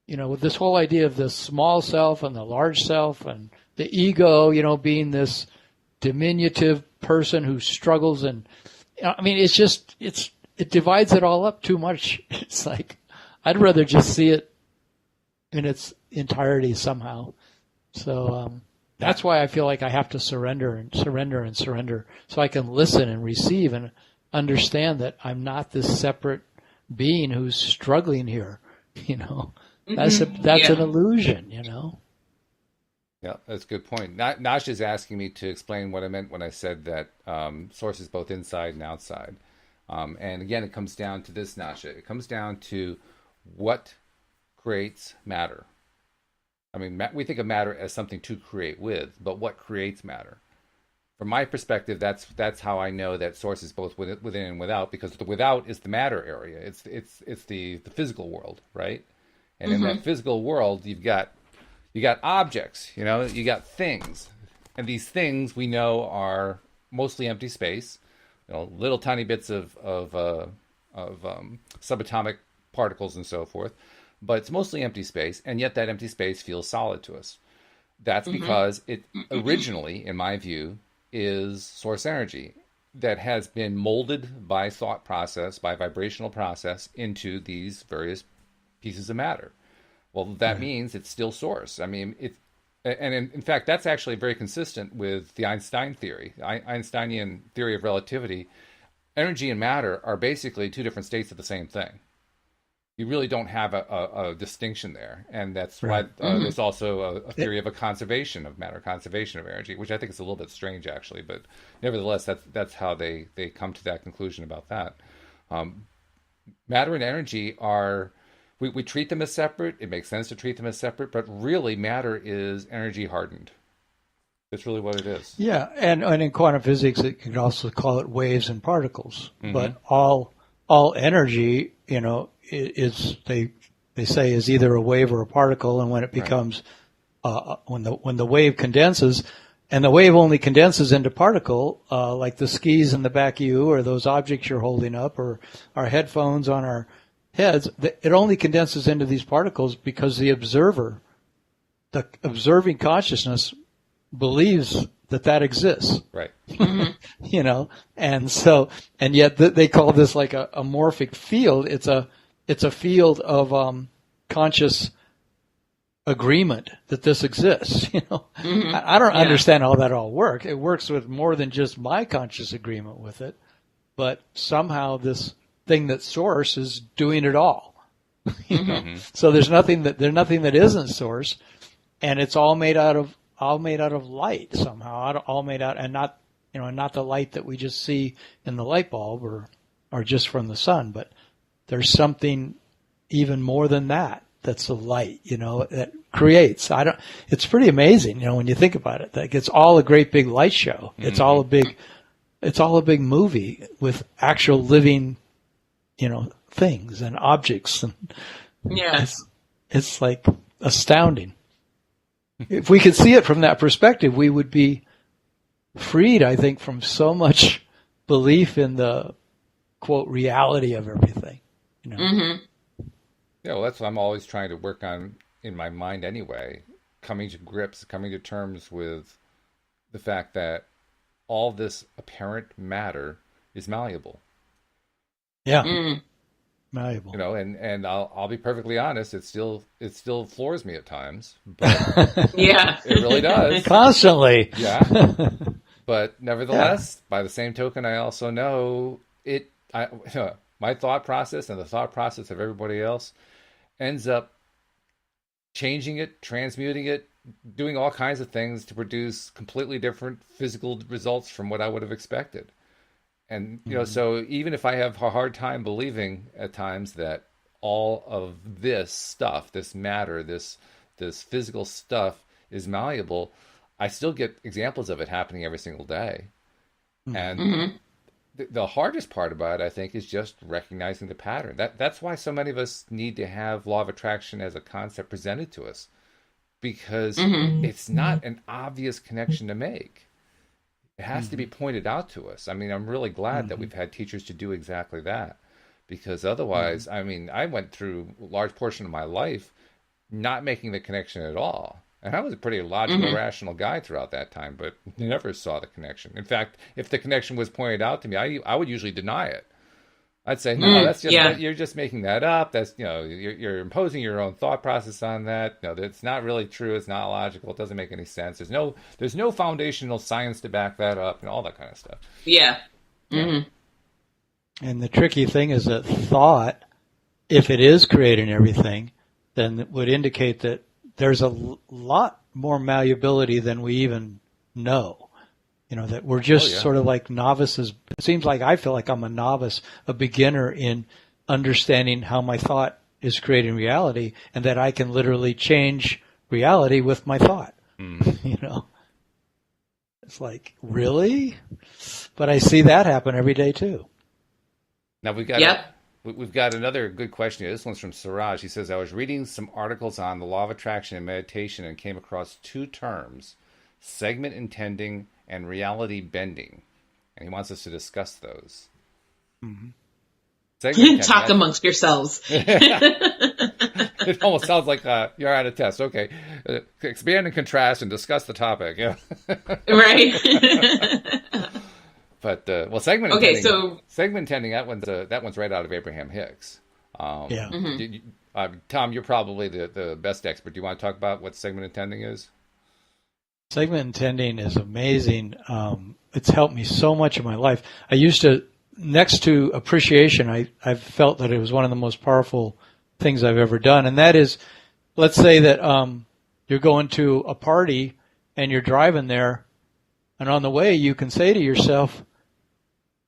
[SPEAKER 1] with this whole idea of the small self and the large self and the ego, being this diminutive person who struggles, and I mean, it divides it all up too much. It's like, I'd rather just see it in its entirety somehow. So that's why I feel like I have to surrender and surrender and surrender, so I can listen and receive and understand that I'm not this separate being who's struggling here. That's an illusion.
[SPEAKER 2] Yeah, that's a good point. Nasha's asking me to explain what I meant when I said that source is both inside and outside. And again, it comes down to this, Nasha. It comes down to what creates matter. I mean, we think of matter as something to create with, but what creates matter? From my perspective, that's how I know that source is both within and without, because the without is the matter area. It's the physical world, right? And in that physical world, you got objects, you got things, and these things we know are mostly empty space, little tiny bits of subatomic particles and so forth, but it's mostly empty space, and yet that empty space feels solid to us. That's because it originally, in my view, is source energy that has been molded by thought process, by vibrational process, into these various pieces of matter. Well, that means it's still source. I mean, in fact, that's actually very consistent with the Einstein theory, Einsteinian theory of relativity. Energy and matter are basically two different states of the same thing. You really don't have a distinction there, and that's why there's also a theory of a conservation of matter, conservation of energy, which I think is a little bit strange, actually, but nevertheless, that's how they come to that conclusion about that. Matter and energy are, we treat them as separate. It makes sense to treat them as separate, but really, matter is energy hardened. That's really what it is.
[SPEAKER 1] Yeah, and in quantum physics, it can also call it waves and particles, but all energy, is they say is either a wave or a particle, and when it becomes when the wave condenses, and the wave only condenses into particle, like the skis in the back of you, or those objects you're holding up, or our headphones on our heads, it only condenses into these particles because the observing consciousness believes that exists.
[SPEAKER 2] Right.
[SPEAKER 1] And yet they call this like a morphic field. It's a field of conscious agreement that this exists. I don't understand how that all works. It works with more than just my conscious agreement with it, but somehow this thing that's source is doing it all. So there's nothing that isn't source, and it's all made out of light somehow, all made out, and not the light that we just see in the light bulb or just from the sun, but there's something even more than that. That's the light, that creates. It's pretty amazing, when you think about it. Like, it's all a great big light show. It's all a big movie with actual living, things and objects, and it's like astounding. If we could see it from that perspective, we would be freed, I think, from so much belief in the quote reality of everything.
[SPEAKER 2] Yeah, well, that's what I'm always trying to work on in my mind anyway, coming to terms with the fact that all this apparent matter is malleable.
[SPEAKER 1] Yeah. Malleable.
[SPEAKER 2] And I'll be perfectly honest, it still floors me at times, but
[SPEAKER 3] yeah,
[SPEAKER 2] it really does.
[SPEAKER 1] Constantly.
[SPEAKER 2] Yeah. But nevertheless, by the same token, I also know my thought process and the thought process of everybody else ends up changing it, transmuting it, doing all kinds of things to produce completely different physical results from what I would have expected. And, so even if I have a hard time believing at times that all of this stuff, this matter, this physical stuff is malleable, I still get examples of it happening every single day. And the hardest part about it, I think, is just recognizing the pattern. That's why so many of us need to have law of attraction as a concept presented to us, because it's not an obvious connection to make. It has to be pointed out to us. I mean, I'm really glad that we've had teachers to do exactly that, because otherwise, I mean, I went through a large portion of my life not making the connection at all. And I was a pretty logical, rational guy throughout that time, but never saw the connection. In fact, if the connection was pointed out to me, I would usually deny it. I'd say, no, that's just you're just making that up. That's you're imposing your own thought process on that. No, that's not really true. It's not logical. It doesn't make any sense. There's no foundational science to back that up, and all that kind of stuff.
[SPEAKER 3] Yeah. Mm-hmm.
[SPEAKER 1] And the tricky thing is that thought, if it is creating everything, then it would indicate that there's a lot more malleability than we even know. That we're just sort of like novices. It seems like I feel like I'm a novice, a beginner in understanding how my thought is creating reality, and that I can literally change reality with my thought. It's like, really? But I see that happen every day too.
[SPEAKER 2] Now we've got another good question here. This one's from Siraj. He says, I was reading some articles on the law of attraction and meditation and came across two terms, segment intending and reality bending. And he wants us to discuss those.
[SPEAKER 3] Mm-hmm. Talk amongst yourselves.
[SPEAKER 2] It almost sounds like you're at a test. Okay. Expand and contrast and discuss the topic. Yeah.
[SPEAKER 3] Right.
[SPEAKER 2] But segment intending. Segment intending. That one's right out of Abraham Hicks. Tom, you're probably the best expert. Do you want to talk about what segment intending is?
[SPEAKER 1] Segment intending is amazing. It's helped me so much in my life. I used to, next to appreciation, I've felt that it was one of the most powerful things I've ever done. And that is, let's say that you're going to a party and you're driving there, and on the way you can say to yourself,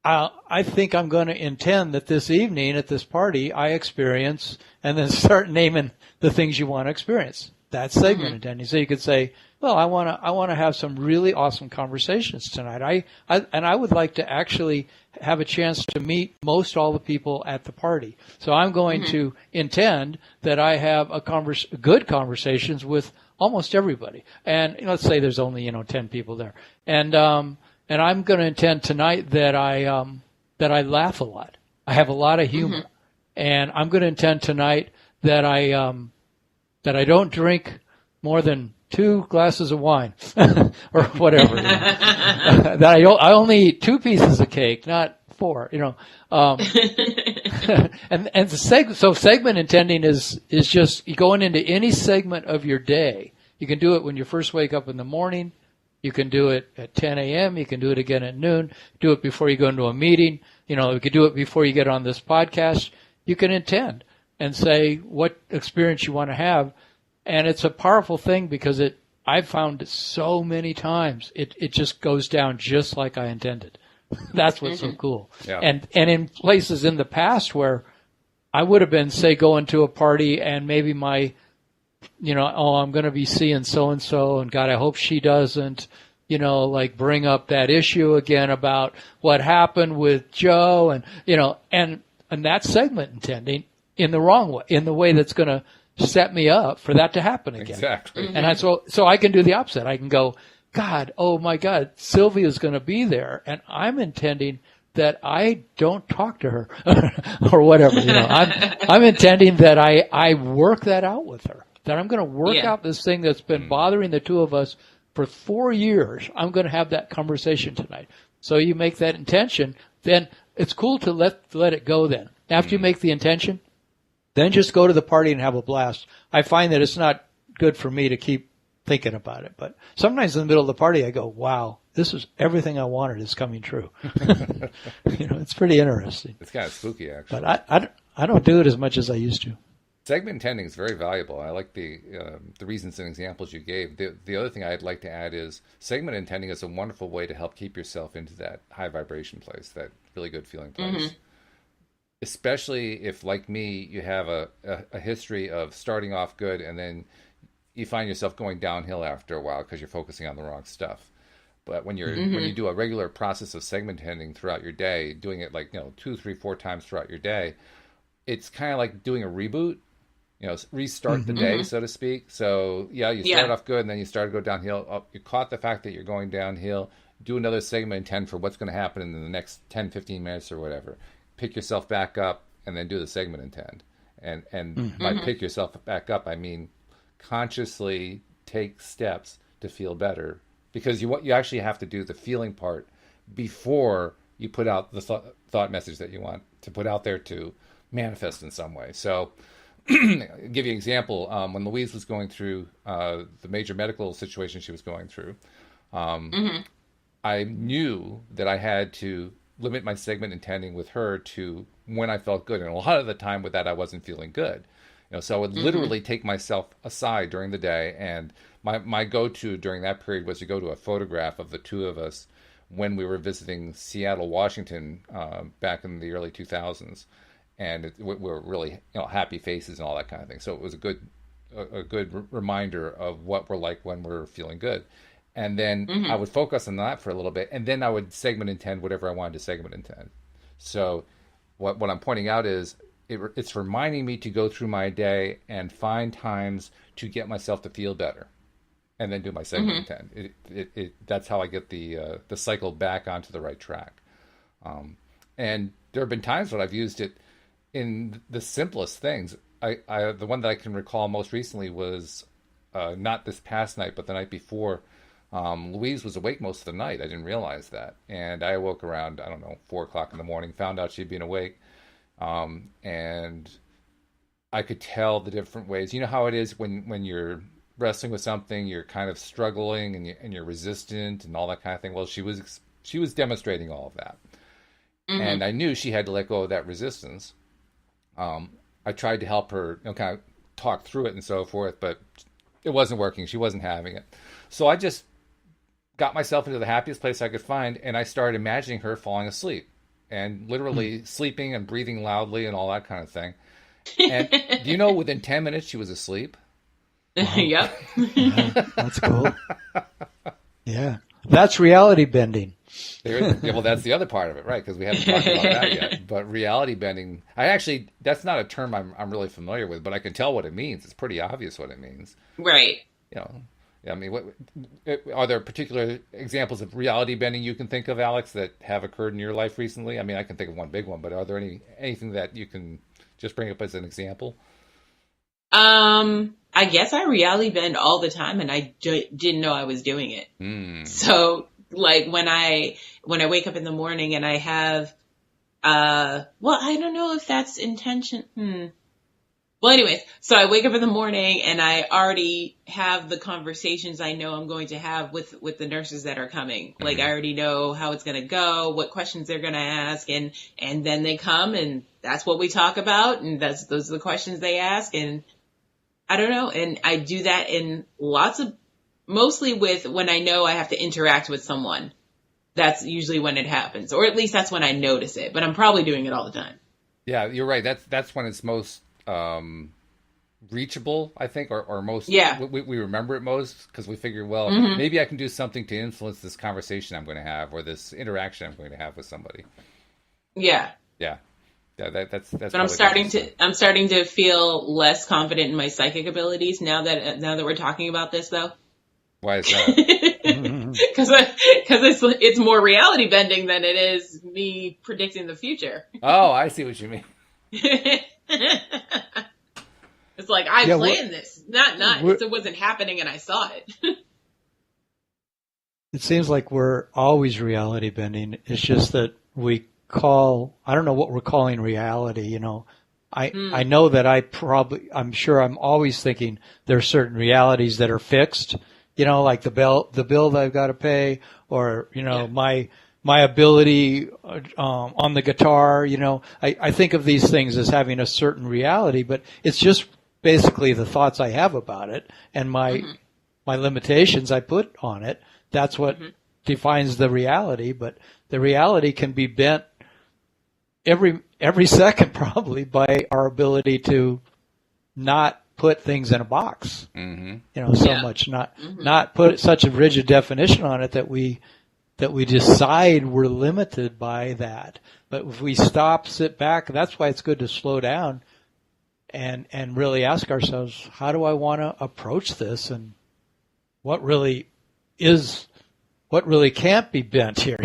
[SPEAKER 1] I think I'm going to intend that this evening at this party I experience, and then start naming the things you want to experience. That's segment intending. So you could say, well, I want to have some really awesome conversations tonight. I would like to actually have a chance to meet most all the people at the party. So I'm going to intend that I have good conversations with almost everybody. And let's say there's only 10 people there, and I'm going to intend tonight that I laugh a lot. I have a lot of humor, and I'm going to intend tonight that I don't drink more than 2 glasses of wine or whatever. That I only eat 2 pieces of cake, not 4. So segment intending is just going into any segment of your day. You can do it when you first wake up in the morning. You can do it at 10 a.m. You can do it again at noon. Do it before you go into a meeting. You could do it before you get on this podcast. You can intend and say what experience you want to have. And it's a powerful thing because I've found it so many times. It just goes down just like I intended. That's what's so cool. Yeah. And in places in the past where I would have been, say, going to a party and maybe my, I'm going to be seeing so-and-so, and God, I hope she doesn't, bring up that issue again about what happened with Joe, and that's segment intending in the wrong way, in the way that's going to set me up for that to happen again.
[SPEAKER 2] Exactly.
[SPEAKER 1] And so I can do the opposite. I can go, God, oh my God, Sylvia's going to be there, and I'm intending that I don't talk to her or whatever. I'm intending that I work that out with her. That I'm going to work out this thing that's been bothering the two of us for 4 years. I'm going to have that conversation tonight. So you make that intention, then it's cool to let it go then. After you make the intention, then just go to the party and have a blast. I find that it's not good for me to keep thinking about it. But sometimes in the middle of the party, I go, wow, this is everything I wanted is coming true. It's pretty interesting.
[SPEAKER 2] It's kind of spooky, actually.
[SPEAKER 1] But I don't do it as much as I used to.
[SPEAKER 2] Segment intending is very valuable. I like the reasons and examples you gave. The other thing I'd like to add is segment intending is a wonderful way to help keep yourself into that high vibration place, that really good feeling place. Especially if, like me, you have a history of starting off good and then you find yourself going downhill after a while because you're focusing on the wrong stuff. But when you do a regular process of segment intending throughout your day, doing it 2, 3, 4 times throughout your day, it's kind of like doing a reboot. Restart the day, so to speak. So, you start off good, and then you start to go downhill. You caught the fact that you're going downhill. Do another segment intend for what's going to happen in the next 10, 15 minutes or whatever. Pick yourself back up, and then do the segment intend. And by pick yourself back up, I mean consciously take steps to feel better, because you actually have to do the feeling part before you put out the thought message that you want to put out there to manifest in some way. So give you an example. When Louise was going through the major medical situation she was going through, I knew that I had to limit my segment intending with her to when I felt good. And a lot of the time with that, I wasn't feeling good. So I would literally take myself aside during the day. And my go-to during that period was to go to a photograph of the two of us when we were visiting Seattle, Washington, back in the early 2000s. And we were really, happy faces and all that kind of thing. So it was a good reminder of what we're like when we're feeling good. And then I would focus on that for a little bit, and then I would segment intend whatever I wanted to segment intend. So what I'm pointing out is it's reminding me to go through my day and find times to get myself to feel better, and then do my segment intend. That's how I get the cycle back onto the right track. And there have been times when I've used it in the simplest things. The one that I can recall most recently was not this past night, but the night before. Louise was awake most of the night. I didn't realize that. And I awoke around, 4 o'clock in the morning, found out she'd been awake. And I could tell the different ways. You know how it is when you're wrestling with something, you're kind of struggling and you're resistant and all that kind of thing. Well, she was demonstrating all of that. And I knew she had to let go of that resistance. I tried to help her, kind of talk through it and so forth, but it wasn't working. She wasn't having it. So I just got myself into the happiest place I could find, and I started imagining her falling asleep and literally sleeping and breathing loudly and all that kind of thing. And do you know, within 10 minutes she was asleep?
[SPEAKER 3] Wow. Yep.
[SPEAKER 1] That's cool. Yeah. That's reality bending.
[SPEAKER 2] Well, that's the other part of it, right? Because we haven't talked about that yet. But reality bending, that's not a term I'm really familiar with, but I can tell what it means. It's pretty obvious what it means.
[SPEAKER 3] Right.
[SPEAKER 2] I mean, are there particular examples of reality bending you can think of, Alyx, that have occurred in your life recently? I mean, I can think of one big one, but are there anything that you can just bring up as an example?
[SPEAKER 3] I guess I reality bend all the time, and I didn't know I was doing it. So, like when I wake up in the morning and I have, I don't know if that's intention. Well, anyways, so I wake up in the morning and I already have the conversations I know I'm going to have with the nurses that are coming. Like, I already know how it's going to go, what questions they're going to ask, and then they come and that's what we talk about, and those are the questions they ask, and I don't know. And I do that in mostly with when I know I have to interact with someone. That's usually when it happens, or at least that's when I notice it, but I'm probably doing it all the time.
[SPEAKER 2] Yeah, you're right. That's when it's most reachable, I think, or most, we remember it most, because we figure, well, maybe I can do something to influence this conversation I'm going to have, or this interaction I'm going to have with somebody.
[SPEAKER 3] Yeah.
[SPEAKER 2] That's.
[SPEAKER 3] But I'm starting to feel less confident in my psychic abilities now that we're talking about this, though.
[SPEAKER 2] Why is that?
[SPEAKER 3] Because it's more reality bending than it is me predicting the future.
[SPEAKER 2] Oh, I see what you mean.
[SPEAKER 3] It's like I planned this, not it wasn't happening and I saw it.
[SPEAKER 1] It seems like we're always reality bending. It's just that I don't know what we're calling reality. I know that I'm sure I'm always thinking there are certain realities that are fixed. Like the bill that I've got to pay, or my ability on the guitar. I think of these things as having a certain reality, but it's just basically the thoughts I have about it and my limitations I put on it. That's what defines the reality. But the reality can be bent every second, probably, by our ability to not put things in a box. Much not put such a rigid definition on it that we decide we're limited by that. But if we stop, sit back, that's why it's good to slow down and really ask ourselves, how do I want to approach this, and what really can't be bent here?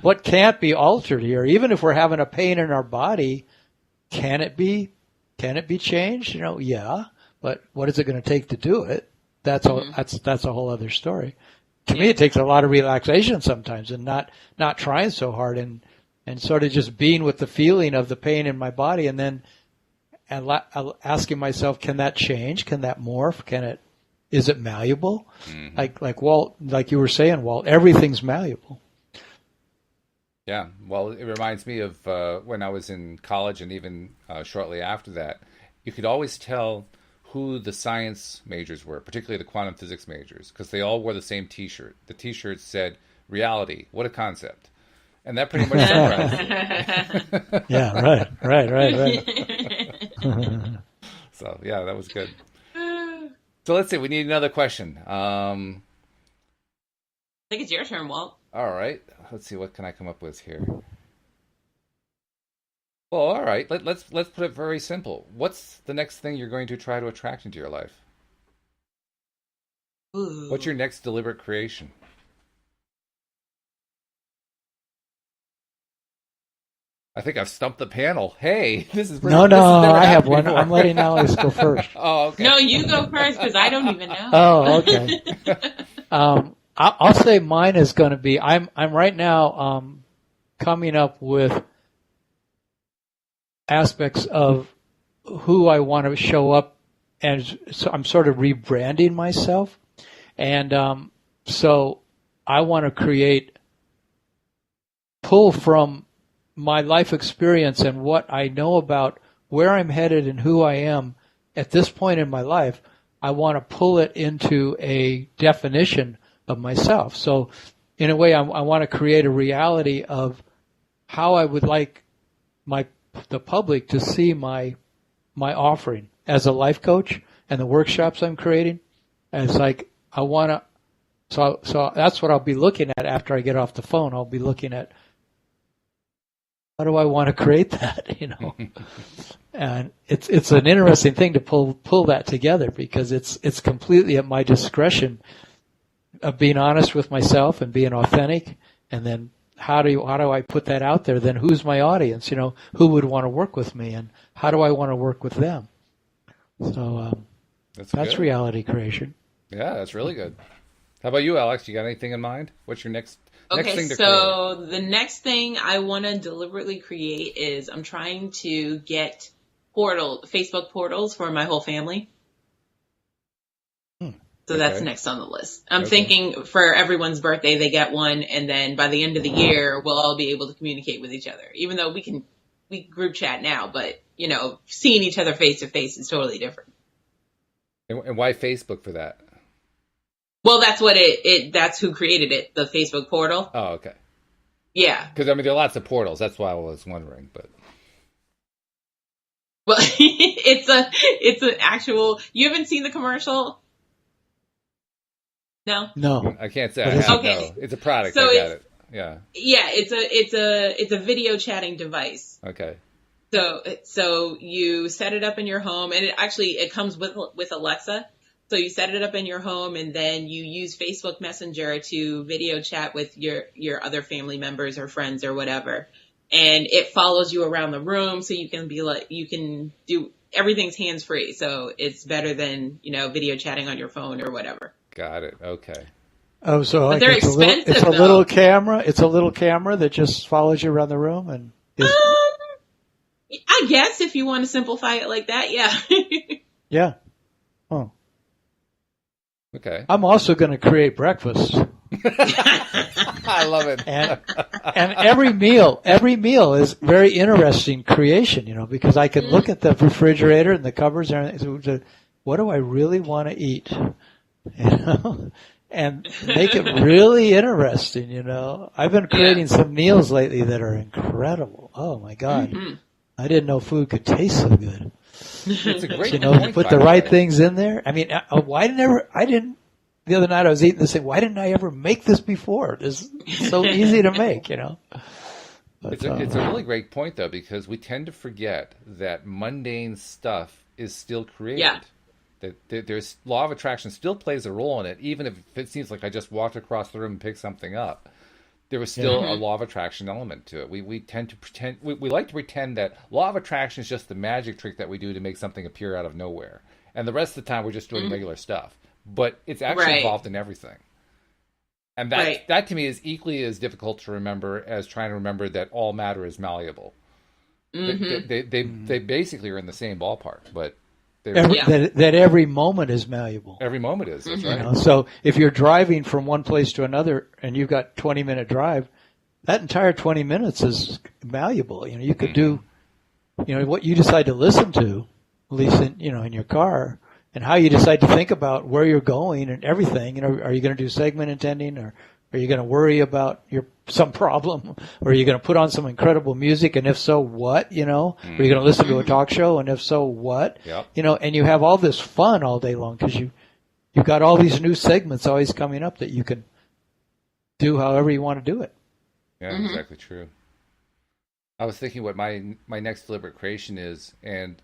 [SPEAKER 1] What can't be altered here? Even if we're having a pain in our body, can it be changed? Yeah, but what is it going to take to do it? That's a whole other story. To me, it takes a lot of relaxation sometimes, and not trying so hard, and sort of just being with the feeling of the pain in my body, and then asking myself, can that change? Can that morph? Is it malleable? Like Walt, like you were saying, Walt, everything's malleable.
[SPEAKER 2] Yeah, well, it reminds me of when I was in college, and even shortly after that, you could always tell who the science majors were, particularly the quantum physics majors, because they all wore the same T-shirt. The T-shirt said, "Reality, what a concept," and that pretty much summarized it.
[SPEAKER 1] Yeah, right.
[SPEAKER 2] So yeah, that was good. So let's see. We need another question.
[SPEAKER 3] I think it's your turn, Walt.
[SPEAKER 2] All right. Let's see. What can I come up with here? Well, all right. Let's put it very simple. What's the next thing you're going to try to attract into your life?
[SPEAKER 3] Ooh.
[SPEAKER 2] What's your next deliberate creation? I think I've stumped the panel. Hey, this is
[SPEAKER 1] No, I have one. I'm letting Alyx go first.
[SPEAKER 2] Oh, okay.
[SPEAKER 3] No, you go first because I don't even know.
[SPEAKER 1] Oh, okay. I'll say mine is going to be. I'm right now coming up with aspects of who I want to show up, and so I'm sort of rebranding myself, and so I want to pull from my life experience and what I know about where I'm headed and who I am at this point in my life. I want to pull it into a definition of myself. So in a way, I want to create a reality of how I would like the public to see my offering as a life coach and the workshops I'm creating. And it's like, I want to, so that's what I'll be looking at after I get off the phone. I'll be looking at, how do I want to create that, And it's an interesting thing to pull that together, because it's completely at my discretion of being honest with myself and being authentic. And then how do I put that out there? Then who's my audience? Who would want to work with me, and how do I want to work with them? So that's reality creation.
[SPEAKER 2] Yeah, that's really good. How about you, Alyx? You got anything in mind? What's your next thing to
[SPEAKER 3] so
[SPEAKER 2] create?
[SPEAKER 3] The next thing I want to deliberately create is I'm trying to get Facebook portals for my whole family. So that's next on the list. I'm thinking for everyone's birthday, they get one, and then by the end of the year, we'll all be able to communicate with each other. Even though we group chat now, but seeing each other face to face is totally different.
[SPEAKER 2] And why Facebook for that?
[SPEAKER 3] Well, that's what that's who created it, the Facebook portal.
[SPEAKER 2] Oh, okay.
[SPEAKER 3] Yeah.
[SPEAKER 2] Because there are lots of portals. That's why I was wondering, but.
[SPEAKER 3] Well, it's an actual. You haven't seen the commercial? No.
[SPEAKER 2] I can't say I have.
[SPEAKER 3] Okay.
[SPEAKER 2] No. It's a product.
[SPEAKER 3] So
[SPEAKER 2] I got it. Yeah.
[SPEAKER 3] Yeah, it's a video chatting device.
[SPEAKER 2] Okay.
[SPEAKER 3] So you set it up in your home, and it comes with Alexa. So you set it up in your home, and then you use Facebook Messenger to video chat with your other family members or friends or whatever. And it follows you around the room, so you can do everything's hands free. So it's better than video chatting on your phone or whatever.
[SPEAKER 2] Got it. Okay.
[SPEAKER 1] Oh, so
[SPEAKER 3] But they're expensive.
[SPEAKER 1] It's a little camera. It's a little camera that just follows you around the room and.
[SPEAKER 3] I guess if you want to simplify it like that, yeah.
[SPEAKER 1] Yeah. Oh.
[SPEAKER 2] Okay.
[SPEAKER 1] I'm also going to create breakfast.
[SPEAKER 2] I love it.
[SPEAKER 1] And every meal is very interesting creation, because I can look at the refrigerator and the cupboards and everything. What do I really want to eat? And make it really interesting, I've been creating some meals lately that are incredible. Oh my God. Mm-hmm. I didn't know food could taste so good.
[SPEAKER 2] It's a great point,
[SPEAKER 1] put the right things in there. I mean, the other night I was eating this thing. Why didn't I ever make this before? It's so easy to make, But,
[SPEAKER 2] it's a really great point, though, because we tend to forget that mundane stuff is still created.
[SPEAKER 3] Yeah.
[SPEAKER 2] That there's law of attraction still plays a role in it, even if it seems like I just walked across the room and picked something up. there was still a law of attraction element to it. We tend to pretend, we like to pretend that law of attraction is just the magic trick that we do to make something appear out of nowhere. And the rest of the time we're just doing regular stuff. But it's actually involved in everything. And that to me is equally as difficult to remember as trying to remember that all matter is malleable. They basically are in the same ballpark, but
[SPEAKER 1] that every moment is malleable.
[SPEAKER 2] Every moment is. That's right.
[SPEAKER 1] You know, so if you're driving from one place to another and you've got 20-minute drive, that entire 20 minutes is malleable. You know, you could do, you know, what you decide to listen to, at least in your car, and how you decide to think about where you're going and everything. You know, are you going to do segment intending, or are you going to worry about some problem, or are you going to put on some incredible music, and if so, what? You know, are you going to listen to a talk show, and if so, what?
[SPEAKER 2] Yep.
[SPEAKER 1] You know, and you have all this fun all day long because you've got all these new segments always coming up that you can do however you want to do it.
[SPEAKER 2] Yeah, exactly true. I was thinking what my next deliberate creation is, and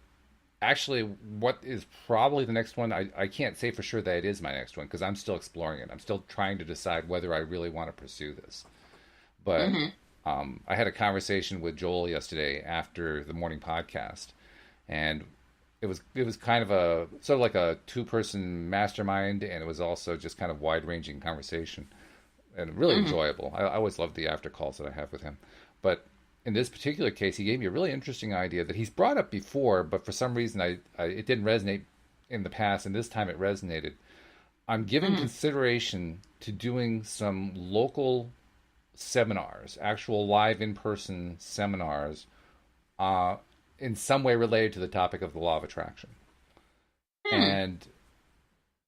[SPEAKER 2] actually what is probably the next one, I can't say for sure that it is my next one because I'm still exploring it. I'm still trying to decide whether I really want to pursue this. But I had a conversation with Joel yesterday after the morning podcast, and it was kind of a sort of like a 2-person mastermind, and it was also just kind of wide-ranging conversation and really enjoyable. I always love the after calls that I have with him. But in this particular case, he gave me a really interesting idea that he's brought up before, but for some reason it didn't resonate in the past, and this time it resonated. I'm giving consideration to doing some local seminars, actual live in-person seminars, in some way related to the topic of the law of attraction. And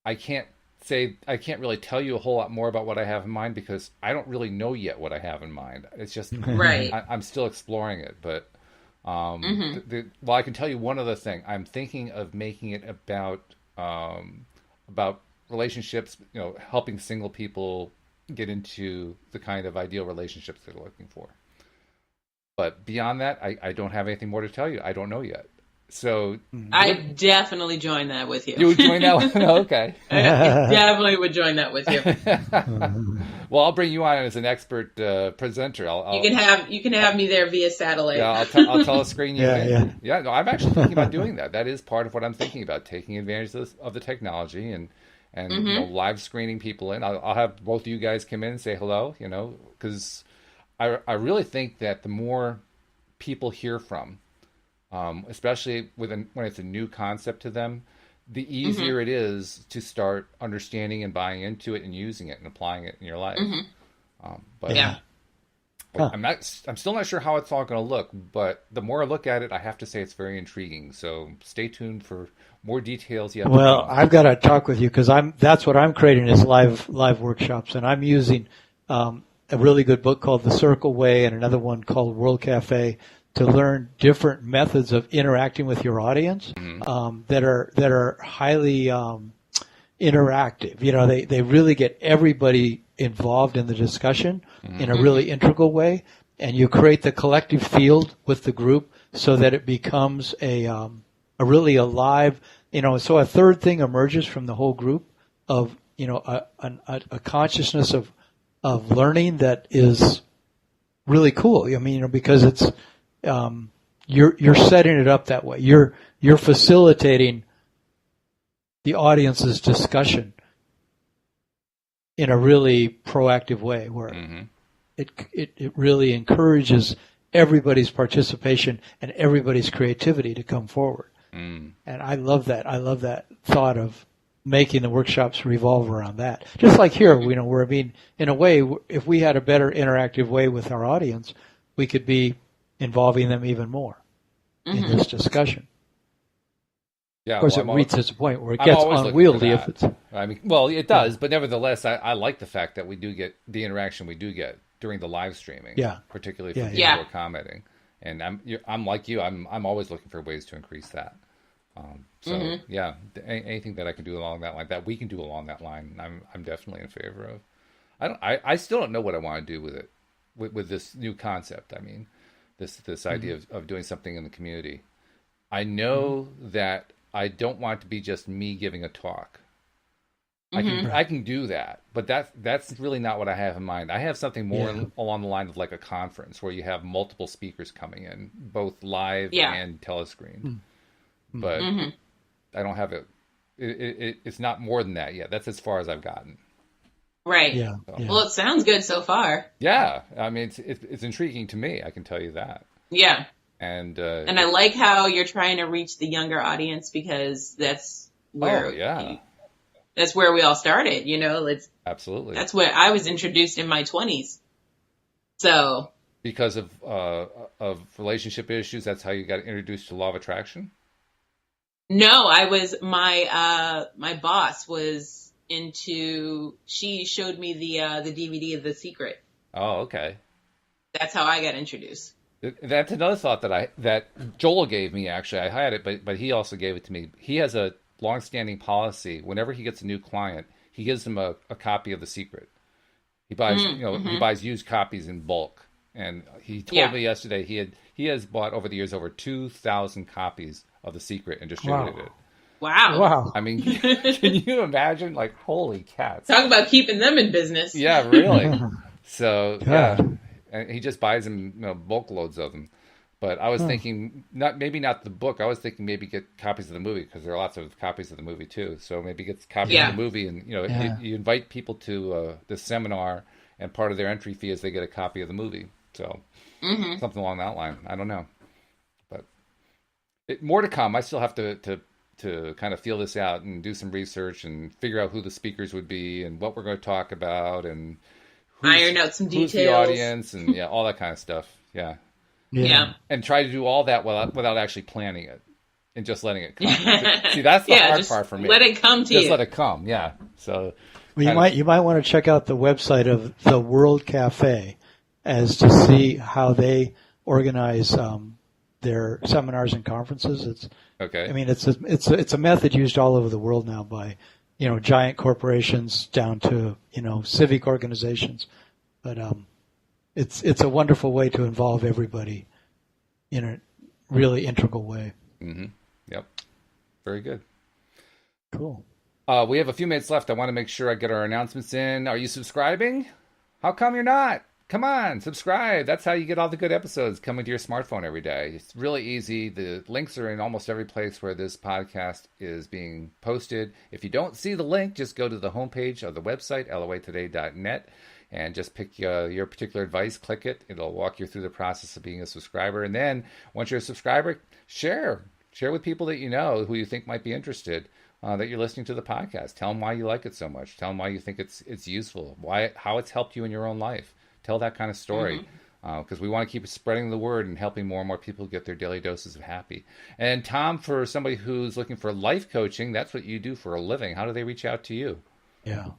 [SPEAKER 2] I can't really tell you a whole lot more about what I have in mind because I don't really know yet what I have in mind. It's just I'm still exploring it. But well, I can tell you one other thing. I'm thinking of making it about relationships. You know, helping single people get into the kind of ideal relationships they're looking for. But beyond that, I don't have anything more to tell you. I don't know yet. So
[SPEAKER 3] I definitely join that with you.
[SPEAKER 2] You would join that one? Oh, okay.
[SPEAKER 3] I definitely would join that with you.
[SPEAKER 2] Well, I'll bring you on as an expert presenter.
[SPEAKER 3] You can have me there via satellite.
[SPEAKER 2] Yeah, I'll telescreen you in. Yeah, no, I'm actually thinking about doing that. That is part of what I'm thinking about, taking advantage of the technology and you know, live screening people in. I'll have both of you guys come in and say hello, you know, because I really think that the more people hear from, especially when it's a new concept to them, the easier it is to start understanding and buying into it and using it and applying it in your life. I'm still not sure how it's all going to look, but the more I look at it, I have to say it's very intriguing. So stay tuned for more details yet.
[SPEAKER 1] Well, I've got to talk with you because that's what I'm creating is live workshops, and I'm using a really good book called The Circle Way and another one called World Cafe to learn different methods of interacting with your audience that are highly interactive. You know, they really get everybody involved in the discussion in a really integral way, and you create the collective field with the group so that it becomes a really alive. You know, so a third thing emerges from the whole group of, you know, a consciousness of learning that is really cool. I mean, you know, because it's you're setting it up that way. You're facilitating the audience's discussion in a really proactive way where it really encourages everybody's participation and everybody's creativity to come forward. And I love that. I love that thought of making the workshops revolve around that. Just like here, you know, where, I mean, in a way, if we had a better interactive way with our audience, we could be involving them even more in this discussion.
[SPEAKER 2] Yeah,
[SPEAKER 1] of course, it reaches a point where it gets unwieldy if it's.
[SPEAKER 2] I mean, well, it does, but nevertheless, I like the fact that we do get the interaction we do get during the live streaming. Particularly for people who are commenting. And I'm like you. I'm always looking for ways to increase that. Yeah, anything that I can do along that line, that we can do along that line, I'm definitely in favor of. I still don't know what I want to do with it, with this new concept. I mean, this idea of doing something in the community. I know that I don't want it to be just me giving a talk. I can do that, but that's really not what I have in mind. I have something more along the line of like a conference where you have multiple speakers coming in, both live and telescreen. But I don't have it. It's not more than that yet. That's as far as I've gotten.
[SPEAKER 3] Right.
[SPEAKER 1] Yeah.
[SPEAKER 3] So. Yeah. Well, it sounds good so far.
[SPEAKER 2] Yeah. I mean, it's intriguing to me. I can tell you that.
[SPEAKER 3] Yeah.
[SPEAKER 2] And
[SPEAKER 3] I like how you're trying to reach the younger audience because that's where that's where we all started. You know,
[SPEAKER 2] absolutely.
[SPEAKER 3] That's where I was introduced in my 20s. So
[SPEAKER 2] because of relationship issues, that's how you got introduced to law of attraction.
[SPEAKER 3] No, I was my boss was into. She showed me the DVD of The Secret.
[SPEAKER 2] Oh, okay.
[SPEAKER 3] That's how I got introduced.
[SPEAKER 2] That's another thought that Joel gave me. Actually, I had it, but he also gave it to me. He has a long-standing policy. Whenever he gets a new client, he gives them a copy of The Secret. He buys he buys used copies in bulk, and he told me yesterday he has bought over the years over 2,000 copies of The Secret and distributed it.
[SPEAKER 3] Wow.
[SPEAKER 2] I mean, can you imagine? Like, holy cats!
[SPEAKER 3] Talk about keeping them in business.
[SPEAKER 2] Yeah, really. So and he just buys them bulk loads of them. But I was thinking maybe not the book. I was thinking maybe get copies of the movie because there are lots of copies of the movie too. So maybe get copies of the movie, and you invite people to this seminar, and part of their entry fee is they get a copy of the movie. So something along that line. I don't know, but more to come. I still have to kind of feel this out and do some research and figure out who the speakers would be and what we're going to talk about and
[SPEAKER 3] iron out some details,
[SPEAKER 2] who's the audience, and all that kind of stuff. Yeah. And try to do all that without actually planning it and just letting it come. See, that's the hard part for me.
[SPEAKER 3] Let it come to you.
[SPEAKER 2] Just let it come. Yeah. So
[SPEAKER 1] you might want to check out the website of the World Cafe as to see how they organize their seminars and conferences. It's
[SPEAKER 2] okay. I
[SPEAKER 1] mean, it's a method used all over the world now by giant corporations down to civic organizations, but it's a wonderful way to involve everybody in a really integral way.
[SPEAKER 2] Mm-hmm. Yep. Very good.
[SPEAKER 1] Cool.
[SPEAKER 2] We have a few minutes left. I want to make sure I get our announcements in. Are you subscribing? How come you're not? Come on, subscribe. That's how you get all the good episodes coming to your smartphone every day. It's really easy. The links are in almost every place where this podcast is being posted. If you don't see the link, just go to the homepage of the website, loatoday.net, and just pick your particular advice, click it. It'll walk you through the process of being a subscriber. And then once you're a subscriber, share with people that you know who you think might be interested that you're listening to the podcast. Tell them why you like it so much. Tell them why you think it's useful, how it's helped you in your own life. Tell that kind of story because we want to keep spreading the word and helping more and more people get their daily doses of happy. And Tom, for somebody who's looking for life coaching, that's what you do for a living. How do they reach out to you?
[SPEAKER 1] Yeah.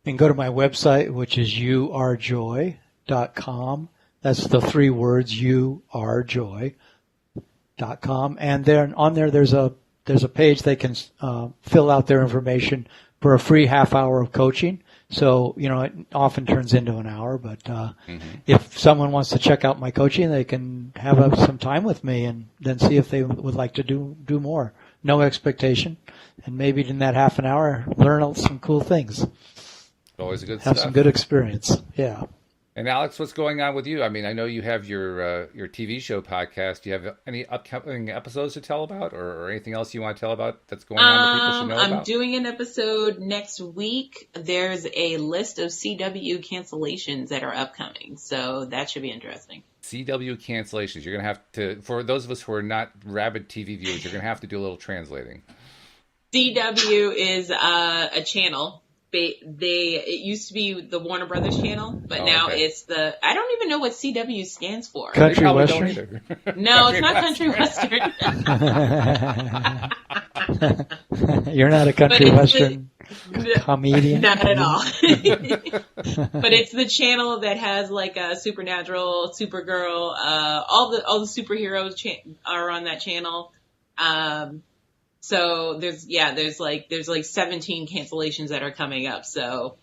[SPEAKER 1] And go to my website, which is youarejoy.com. That's the 3 words, youarejoy.com. And then on there's a page they can fill out their information for a free half hour of coaching. So, it often turns into an hour, but if someone wants to check out my coaching, they can have some time with me and then see if they would like to do more. No expectation. And maybe in that half an hour, learn some cool things.
[SPEAKER 2] Always a good
[SPEAKER 1] have
[SPEAKER 2] stuff.
[SPEAKER 1] Some good experience. Yeah.
[SPEAKER 2] And Alyx, what's going on with you? I mean, I know you have your TV show podcast. Do you have any upcoming episodes to tell about, or anything else you want to tell about that's going on that people should know about?
[SPEAKER 3] I'm doing an episode next week. There's a list of CW cancellations that are upcoming, so that should be interesting.
[SPEAKER 2] CW cancellations. You're going to have to, for those of us who are not rabid TV viewers, you're going to have to do a little translating.
[SPEAKER 3] CW is a channel. It used to be the Warner Brothers channel, but now it's I don't even know what CW stands for.
[SPEAKER 1] Country Western?
[SPEAKER 3] No, it's not Country Western.
[SPEAKER 1] You're not a Country Western comedian?
[SPEAKER 3] Not at all. But it's the channel that has like Supernatural, Supergirl, all the superheroes are on that channel. So there's like 17 cancellations that are coming up. So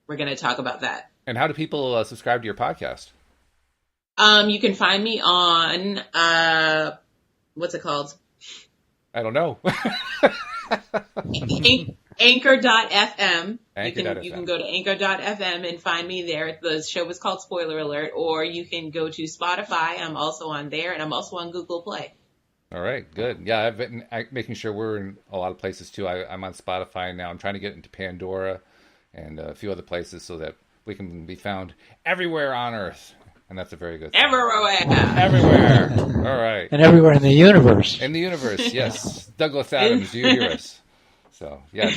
[SPEAKER 3] we're going to talk about that.
[SPEAKER 2] And how do people subscribe to your podcast?
[SPEAKER 3] You can find me on, what's it called?
[SPEAKER 2] I don't know.
[SPEAKER 3] Anchor.fm.
[SPEAKER 2] Anchor.fm.
[SPEAKER 3] You can go to Anchor.fm and find me there. The show is called Spoiler Alert, or you can go to Spotify. I'm also on there, and I'm also on Google Play.
[SPEAKER 2] All right, good. Yeah, I've been making sure we're in a lot of places too. I'm on Spotify now. I'm trying to get into Pandora and a few other places so that we can be found everywhere on Earth. And that's a very good thing. Everywhere. All right.
[SPEAKER 1] And everywhere in the universe.
[SPEAKER 2] In the universe, yes. Douglas Adams, do you hear us? So, yeah.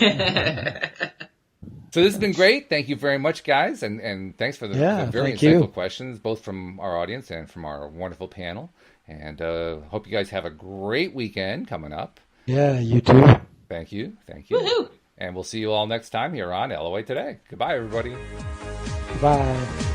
[SPEAKER 2] So this has been great. Thank you very much, guys. And thanks for the very insightful questions, both from our audience and from our wonderful panel. And hope you guys have a great weekend coming up.
[SPEAKER 1] Yeah, you too.
[SPEAKER 2] Thank you.
[SPEAKER 3] Woohoo!
[SPEAKER 2] And we'll see you all next time here on LOA Today. Goodbye, everybody.
[SPEAKER 1] Bye.